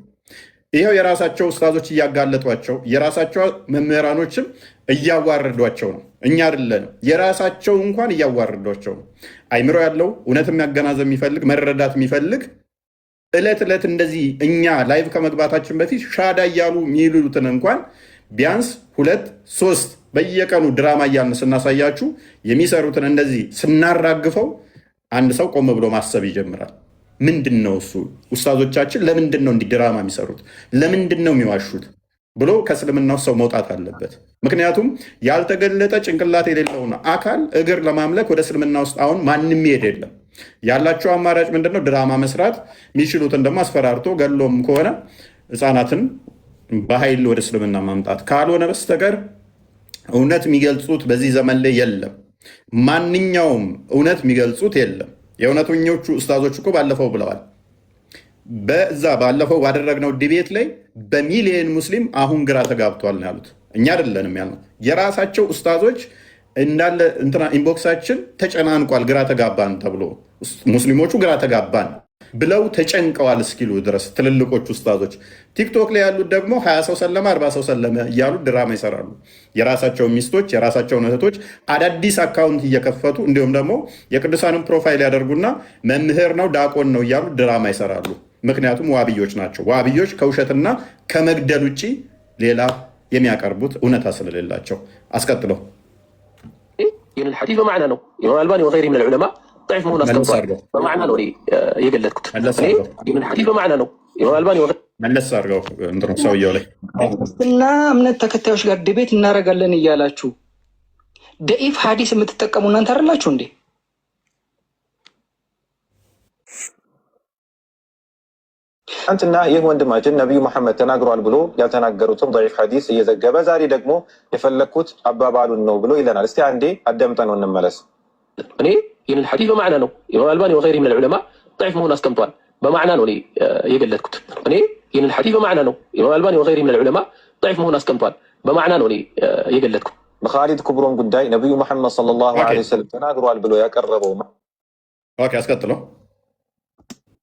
ይኸው የራሳቸው ኡስታዞች እያጋለጧቸው፣ የራሳቸው መምህራኖችም እያዋረዷቸው ነው። እኛ አይደለንም፣ የራሳቸው እንኳን እያዋረዷቸው ነው። አይምሮ ያለው እውነት የሚያገናዘብ የሚፈልግ መረዳት የሚፈልግ እለት ዕለት እንደዚህ እኛ ላይቭ ከመግባታችን በፊት ሻዳ እያሉ የሚሉትን እንኳን ቢያንስ 2-3 በየቀኑ ድራማ እያልን ስናሳያችሁ የሚሰሩትን እንደዚህ ስናራግፈው አንድ ሰው ቆም ብሎ ማሰብ ይጀምራል። ምንድን ነው እሱ? ኡስታዞቻችን ለምንድን ነው እንዲህ ድራማ የሚሰሩት? ለምንድን ነው የሚዋሹት ብሎ ከእስልምናው ሰው መውጣት አለበት። ምክንያቱም ያልተገለጠ ጭንቅላት የሌለውን አካል እግር ለማምለክ ወደ እስልምና ውስጥ አሁን ማንም ይሄድ የለም። ያላቸው አማራጭ ምንድነው? ድራማ መስራት። የሚችሉትን ደግሞ አስፈራርቶ ገሎም ከሆነ ህፃናትን በኃይል ወደ እስልምና ማምጣት ካልሆነ በስተቀር እውነት የሚገልጹት በዚህ ዘመን ላይ የለም። ማንኛውም እውነት የሚገልጹት የለም። የእውነተኞቹ ኡስታዞች እኮ ባለፈው ብለዋል። በዛ ባለፈው ባደረግነው ዲቤት ላይ በሚሊየን ሙስሊም አሁን ግራ ተጋብቷል ነው ያሉት። እኛ አይደለንም ያልነው፣ የራሳቸው ኡስታዞች እንዳለ እንትና ኢንቦክሳችን ተጨናንቋል፣ ግራ ተጋባን ተብሎ ሙስሊሞቹ ግራ ተጋባን ብለው ተጨንቀዋል እስኪሉ ድረስ ትልልቆቹ ኡስታዞች። ቲክቶክ ላይ ያሉት ደግሞ 20 ሰው ሰለመ 40 ሰው ሰለመ እያሉ ድራማ ይሰራሉ። የራሳቸውን ሚስቶች የራሳቸውን እህቶች አዳዲስ አካውንት እየከፈቱ እንዲሁም ደግሞ የቅዱሳንን ፕሮፋይል ያደርጉና መምህር ነው ዳቆን ነው እያሉ ድራማ ይሰራሉ። ምክንያቱም ዋብዮች ናቸው። ዋብዮች ከውሸትና ከመግደል ውጭ ሌላ የሚያቀርቡት እውነታ ስለሌላቸው። አስቀጥለው ይህን ሐዲስ በማዕና ነው ኢማም አልባኒ ወገይሪሂ ሚነል ዑለማ ضعيف መሆን አስቀምጧል። በማዕና ነው የገለጥኩት። ይህን ሐዲስ በማዕና ነው ኢማም አልባኒ መለስ አድርገው እንትኑ ሰውየው ላይ ክርስትና እምነት ተከታዮች ጋር ዲቤት እናደርጋለን እያላችሁ ደኢፍ ሐዲስ የምትጠቀሙ እናንተ አይደላችሁ እንዴ? ትናንትና ይህ ወንድማችን ነቢዩ መሐመድ ተናግሯል ብሎ ያልተናገሩትም ضعيف ሐዲስ እየዘገበ ዛሬ ደግሞ የፈለግኩት አባባሉን ነው ብሎ ይለናል። እስቲ አንዴ አዳምጠን እንመለስ። እኔ ይህንን ሐዲስ በማዕና ነው ኢማም አልባኒ ወገይሪሂ ሚነል ዑለማ ضعيف መሆኑን አስቀምጧል። በማዕና ነው እኔ የገለጥኩት። እኔ ይህንን ሐዲስ በማዕና ነው ኢማም አልባኒ ወገይሪሂ ሚነል ዑለማ ضعيف መሆኑን አስቀምጧል። በማዕና ነው እኔ የገለጥኩት። በኻሊድ ክብሮን ጉዳይ ነቢዩ መሐመድ ሰለላሁ ዐለይሂ ወሰለም ተናግሯል ብሎ ያቀረበው አስቀጥለው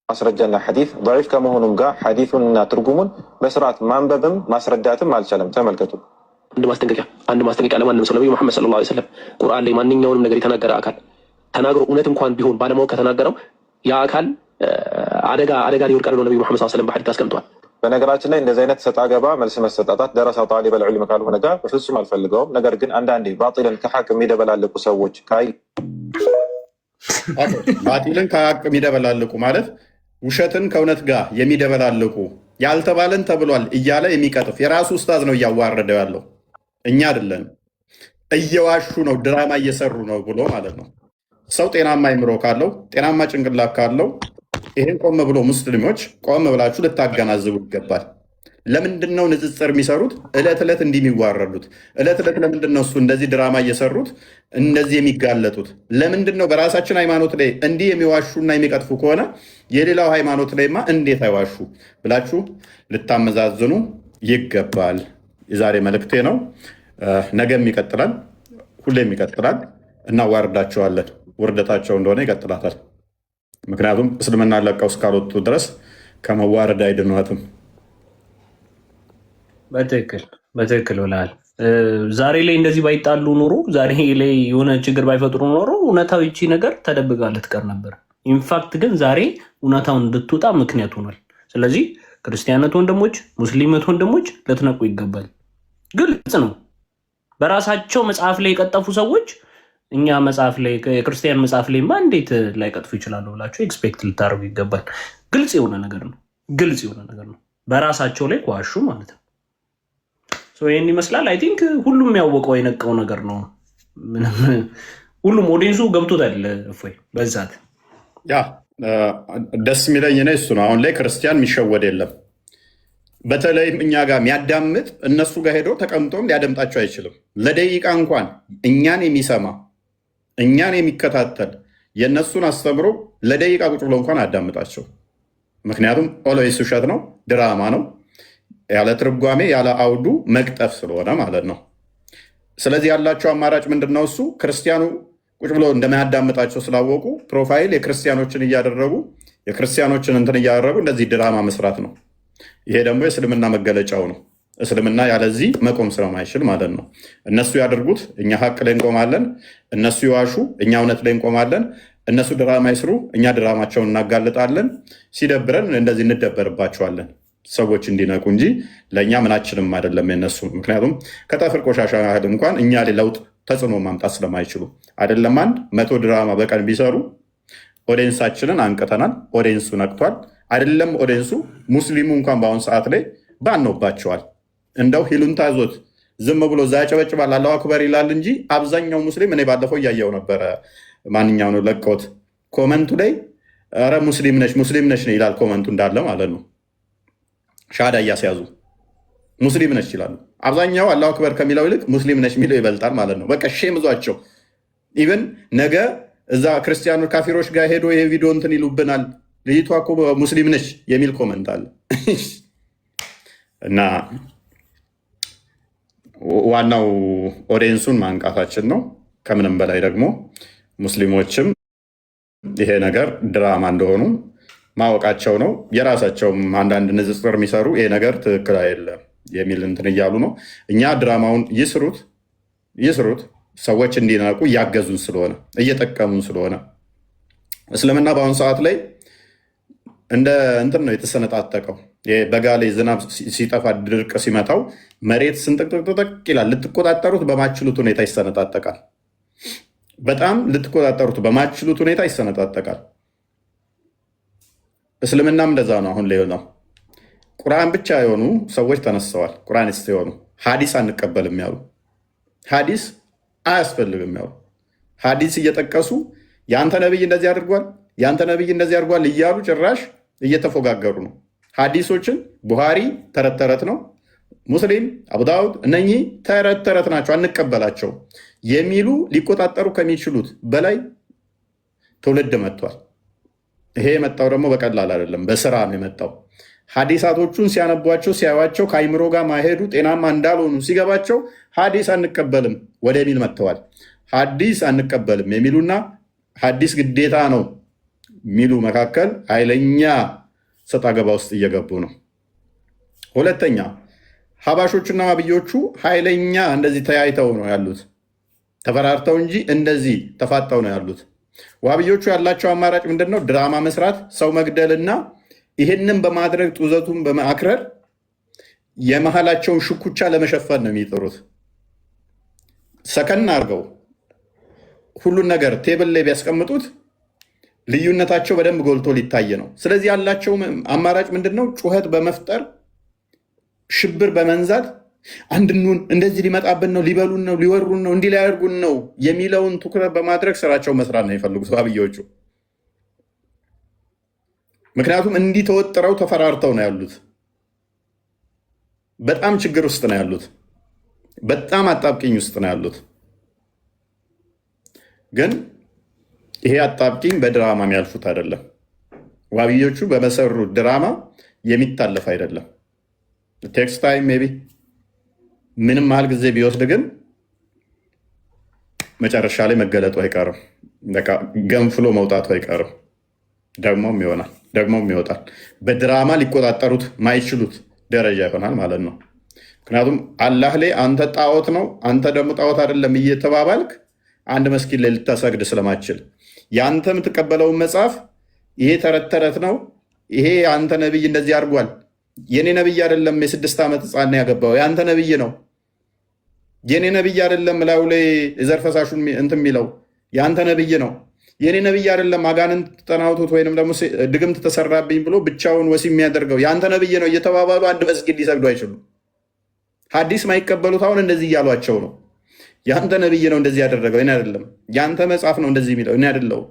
ማስረጃና ሐዲስ ضعيف ከመሆኑም ጋር ሐዲሱንና ትርጉሙን በስርዓት ማንበብም ማስረዳትም አልቻለም። ተመልከቱ። አንድ ማስጠንቀቂያ ለማንም ሰው ነቢዩ መሐመድ ሰለላሁ ዐለይሂ ወሰለም ቁርአን ላይ ማንኛውንም ነገር የተናገረ አካል ተናግሮ እውነት እንኳን ቢሆን ባለማወቅ ከተናገረው ያ አካል አደጋ ሊወድቃል ብሎ ነቢዩ መሐመድ ሰለላሁ ዐለይሂ ወሰለም በሐዲስ አስቀምጠዋል። በነገራችን ላይ እንደዚህ አይነት ሰጣ ገባ መልስ መሰጣጣት ደረሳ ጣሊበል ዑልም ካልሆነ ጋር በፍጹም አልፈልገውም። ነገር ግን አንዳንዴ ባጢልን ከሐቅ የሚደበላልቁ ሰዎች ባጢልን ከሐቅ የሚደበላልቁ ማለት ውሸትን ከእውነት ጋር የሚደበላልቁ ያልተባለን ተብሏል እያለ የሚቀጥፍ የራሱ ኡስታዝ ነው እያዋረደው ያለው፣ እኛ አይደለም። እየዋሹ ነው፣ ድራማ እየሰሩ ነው ብሎ ማለት ነው። ሰው ጤናማ አይምሮ ካለው ጤናማ ጭንቅላት ካለው ይህን ቆም ብሎ ሙስሊሞች ቆም ብላችሁ ልታገናዝቡ ይገባል። ለምንድን ነው ንጽጽር የሚሰሩት? እለት ዕለት እንዲህ የሚዋረዱት? እለት ዕለት ለምንድን ነው እሱ እንደዚህ ድራማ እየሰሩት እንደዚህ የሚጋለጡት? ለምንድን ነው በራሳችን ሃይማኖት ላይ እንዲህ የሚዋሹና የሚቀጥፉ ከሆነ የሌላው ሃይማኖት ላይማ እንዴት አይዋሹ ብላችሁ ልታመዛዝኑ ይገባል። የዛሬ መልእክቴ ነው። ነገም ይቀጥላል፣ ሁሌም ይቀጥላል። እናዋርዳቸዋለን። ውርደታቸው እንደሆነ ይቀጥላታል። ምክንያቱም እስልምና ለቀው እስካልወጡ ድረስ ከመዋረድ አይድኗትም። በትክክል ብለሃል። ዛሬ ላይ እንደዚህ ባይጣሉ ኖሮ፣ ዛሬ ላይ የሆነ ችግር ባይፈጥሩ ኖሮ እውነታው ይቺ ነገር ተደብቃ ልትቀር ነበር። ኢንፋክት ግን ዛሬ እውነታውን እንድትወጣ ምክንያት ሆኗል። ስለዚህ ክርስቲያነት ወንድሞች፣ ሙስሊመት ወንድሞች ልትነቁ ይገባል። ግልጽ ነው። በራሳቸው መጽሐፍ ላይ የቀጠፉ ሰዎች እኛ መጽሐፍ ላይ የክርስቲያን መጽሐፍ ላይ እንዴት ላይቀጥፉ ይችላሉ ብላችሁ ኤክስፔክት ልታደርጉ ይገባል። ግልጽ የሆነ ነገር ነው። በራሳቸው ላይ ከዋሹ ማለት ነው። ይህን ይመስላል። አይ ቲንክ ሁሉም ያወቀው የነቀው ነገር ነው። ሁሉም ኦዲየንሱ ገብቶታል። እፎይ በዛት ያ ደስ የሚለኝ እኔ እሱ ነው። አሁን ላይ ክርስቲያን የሚሸወድ የለም። በተለይም እኛ ጋር የሚያዳምጥ እነሱ ጋር ሄዶ ተቀምጦም ሊያደምጣቸው አይችልም። ለደቂቃ እንኳን እኛን የሚሰማ እኛን የሚከታተል የእነሱን አስተምሮ ለደቂቃ ቁጭ ብሎ እንኳን አያዳምጣቸው። ምክንያቱም ኦልዌይስ ውሸት ነው፣ ድራማ ነው፣ ያለ ትርጓሜ ያለ አውዱ መቅጠፍ ስለሆነ ማለት ነው። ስለዚህ ያላቸው አማራጭ ምንድን ነው? እሱ ክርስቲያኑ ቁጭ ብሎ እንደማያዳምጣቸው ስላወቁ ፕሮፋይል የክርስቲያኖችን እያደረጉ የክርስቲያኖችን እንትን እያደረጉ እንደዚህ ድራማ መስራት ነው። ይሄ ደግሞ የእስልምና መገለጫው ነው። እስልምና ያለዚህ መቆም ስለማይችል ማለት ነው። እነሱ ያደርጉት፣ እኛ ሀቅ ላይ እንቆማለን። እነሱ ይዋሹ፣ እኛ እውነት ላይ እንቆማለን። እነሱ ድራማ ይስሩ፣ እኛ ድራማቸውን እናጋልጣለን። ሲደብረን እንደዚህ እንደበርባቸዋለን። ሰዎች እንዲነቁ እንጂ ለእኛ ምናችንም አይደለም የነሱ። ምክንያቱም ከጠፍር ቆሻሻ ያህል እንኳን እኛ ላይ ለውጥ ተጽዕኖ ማምጣት ስለማይችሉ አይደለም። 100 ድራማ በቀን ቢሰሩ ኦዲየንሳችንን አንቅተናል። ኦዲየንሱ ነቅቷል። አይደለም ኦዲየንሱ ሙስሊሙ እንኳን በአሁኑ ሰዓት ላይ ባኖባቸዋል። እንደው ሂሉንታ ዞት ዝም ብሎ እዛ ያጨበጭባል፣ አላሁ አክበር ይላል እንጂ አብዛኛው ሙስሊም እኔ ባለፈው እያየው ነበረ። ማንኛው ነው ለቀውት ኮመንቱ ላይ ኧረ ሙስሊም ነች ነው ይላል። ኮመንቱ እንዳለ ማለት ነው። ሻዳ እያስያዙ ሙስሊም ነች ይላሉ። አብዛኛው አላሁ አክበር ከሚለው ይልቅ ሙስሊም ነች የሚለው ይበልጣል ማለት ነው። በቃ ሼም ይዟቸው ኢቨን ነገ እዛ ክርስቲያኖች ካፊሮች ጋር ሄዶ ይሄ ቪዲዮ እንትን ይሉብናል፣ ልጅቷ እኮ ሙስሊም ነች የሚል ኮመንት አለ። እና ዋናው ኦዲየንሱን ማንቃታችን ነው። ከምንም በላይ ደግሞ ሙስሊሞችም ይሄ ነገር ድራማ እንደሆኑ ማወቃቸው ነው። የራሳቸውም አንዳንድ ንጽጽር የሚሰሩ ይሄ ነገር ትክክል አይደለም የሚል እንትን እያሉ ነው። እኛ ድራማውን ይስሩት፣ ሰዎች እንዲነቁ እያገዙን ስለሆነ እየጠቀሙን ስለሆነ። እስልምና በአሁኑ ሰዓት ላይ እንደ እንትን ነው የተሰነጣጠቀው። በጋ ላይ ዝናብ ሲጠፋ ድርቅ ሲመታው መሬት ስንጥቅጥቅጥቅ ይላል። ልትቆጣጠሩት በማችሉት ሁኔታ ይሰነጣጠቃል። በጣም ልትቆጣጠሩት በማችሉት ሁኔታ ይሰነጣጠቃል። እስልምናም እንደዛ ነው። አሁን ላይ ነው ቁርአን ብቻ የሆኑ ሰዎች ተነስተዋል። ቁርአኒስት የሆኑ ሀዲስ አንቀበልም ያሉ፣ ሀዲስ አያስፈልግም ያሉ፣ ሀዲስ እየጠቀሱ የአንተ ነብይ እንደዚህ አድርጓል፣ የአንተ ነብይ እንደዚህ አድርጓል እያሉ ጭራሽ እየተፎጋገሩ ነው። ሐዲሶችን ቡሃሪ ተረት ተረት ነው፣ ሙስሊም፣ አቡዳውድ እነኚህ ተረት ተረት ናቸው አንቀበላቸው የሚሉ ሊቆጣጠሩ ከሚችሉት በላይ ትውልድ መጥቷል። ይሄ የመጣው ደግሞ በቀላል አይደለም፣ በስራ ነው የመጣው። ሐዲሳቶቹን ሲያነቧቸው ሲያዩዋቸው ከአይምሮ ጋር ማሄዱ ጤናማ እንዳልሆኑ ሲገባቸው ሐዲስ አንቀበልም ወደሚል መጥተዋል። ሐዲስ አንቀበልም የሚሉና ሐዲስ ግዴታ ነው የሚሉ መካከል ኃይለኛ ሰጣ ገባ ውስጥ እየገቡ ነው። ሁለተኛ ሀባሾቹና ዋብዮቹ ኃይለኛ እንደዚህ ተያይተው ነው ያሉት፣ ተፈራርተው እንጂ እንደዚህ ተፋጠው ነው ያሉት። ዋብዮቹ ያላቸው አማራጭ ምንድን ነው? ድራማ መስራት፣ ሰው መግደልና ይህንን በማድረግ ጡዘቱን በማክረር የመሃላቸውን ሽኩቻ ለመሸፈን ነው የሚጥሩት። ሰከን አድርገው ሁሉን ነገር ቴብል ላይ ቢያስቀምጡት ልዩነታቸው በደንብ ጎልቶ ሊታይ ነው። ስለዚህ ያላቸው አማራጭ ምንድን ነው? ጩኸት በመፍጠር ሽብር በመንዛት አንድኑን እንደዚህ ሊመጣብን ነው፣ ሊበሉን ነው፣ ሊወሩን ነው፣ እንዲህ ሊያደርጉን ነው የሚለውን ትኩረት በማድረግ ስራቸው መስራት ነው የፈልጉት ዋብዮቹ። ምክንያቱም እንዲህ ተወጥረው ተፈራርተው ነው ያሉት። በጣም ችግር ውስጥ ነው ያሉት። በጣም አጣብቂኝ ውስጥ ነው ያሉት። ግን ይሄ አጣብቂኝ በድራማ የሚያልፉት አይደለም። ዋብዮቹ በመሰሩት ድራማ የሚታለፍ አይደለም። ቴክስት ታይም ሜይ ቢ ምንም ያህል ጊዜ ቢወስድ ግን መጨረሻ ላይ መገለጡ አይቀርም። ገንፍሎ መውጣቱ አይቀርም። ደግሞም ይሆናል፣ ደግሞም ይወጣል። በድራማ ሊቆጣጠሩት ማይችሉት ደረጃ ይሆናል ማለት ነው። ምክንያቱም አላህ ላይ አንተ ጣዖት ነው፣ አንተ ደግሞ ጣዖት አይደለም እየተባባልክ አንድ መስጊድ ላይ ልታሰግድ ስለማችል የአንተ የምትቀበለውን መጽሐፍ ይሄ ተረት ተረት ነው፣ ይሄ አንተ ነቢይ እንደዚህ አድርጓል፣ የኔ ነቢይ አይደለም፣ የ6 ዓመት ህፃን ያገባው የአንተ ነቢይ ነው፣ የኔ ነቢይ አይደለም፣ ላዩ ላይ የዘር ፈሳሹን እንትን የሚለው የአንተ ነቢይ ነው፣ የኔ ነቢይ አይደለም፣ አጋንንት ተናውቶት ወይንም ደግሞ ድግምት ተሰራብኝ ብሎ ብቻውን ወሲብ የሚያደርገው የአንተ ነቢይ ነው እየተባባሉ አንድ መስጊድ ሊሰግዱ አይችሉም። ሐዲስ ማይቀበሉት አሁን እንደዚህ እያሏቸው ነው። የአንተ ነቢይ ነው እንደዚህ ያደረገው እኔ አይደለም፣ የአንተ መጽሐፍ ነው እንደዚህ የሚለው እኔ አይደለው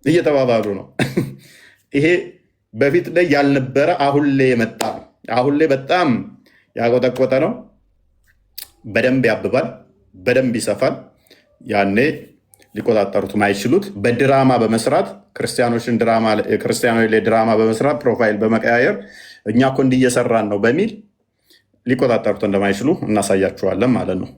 እየተባባሉ ነው። ይሄ በፊት ላይ ያልነበረ አሁን ላይ የመጣ ነው። አሁን ላይ በጣም ያቆጠቆጠ ነው። በደንብ ያብባል፣ በደንብ ይሰፋል። ያኔ ሊቆጣጠሩት ማይችሉት በድራማ በመስራት ክርስቲያኖች ላይ ድራማ በመስራት ፕሮፋይል በመቀያየር እኛ እኮ እንዲህ እየሰራን ነው በሚል ሊቆጣጠሩት እንደማይችሉ እናሳያችኋለን ማለት ነው።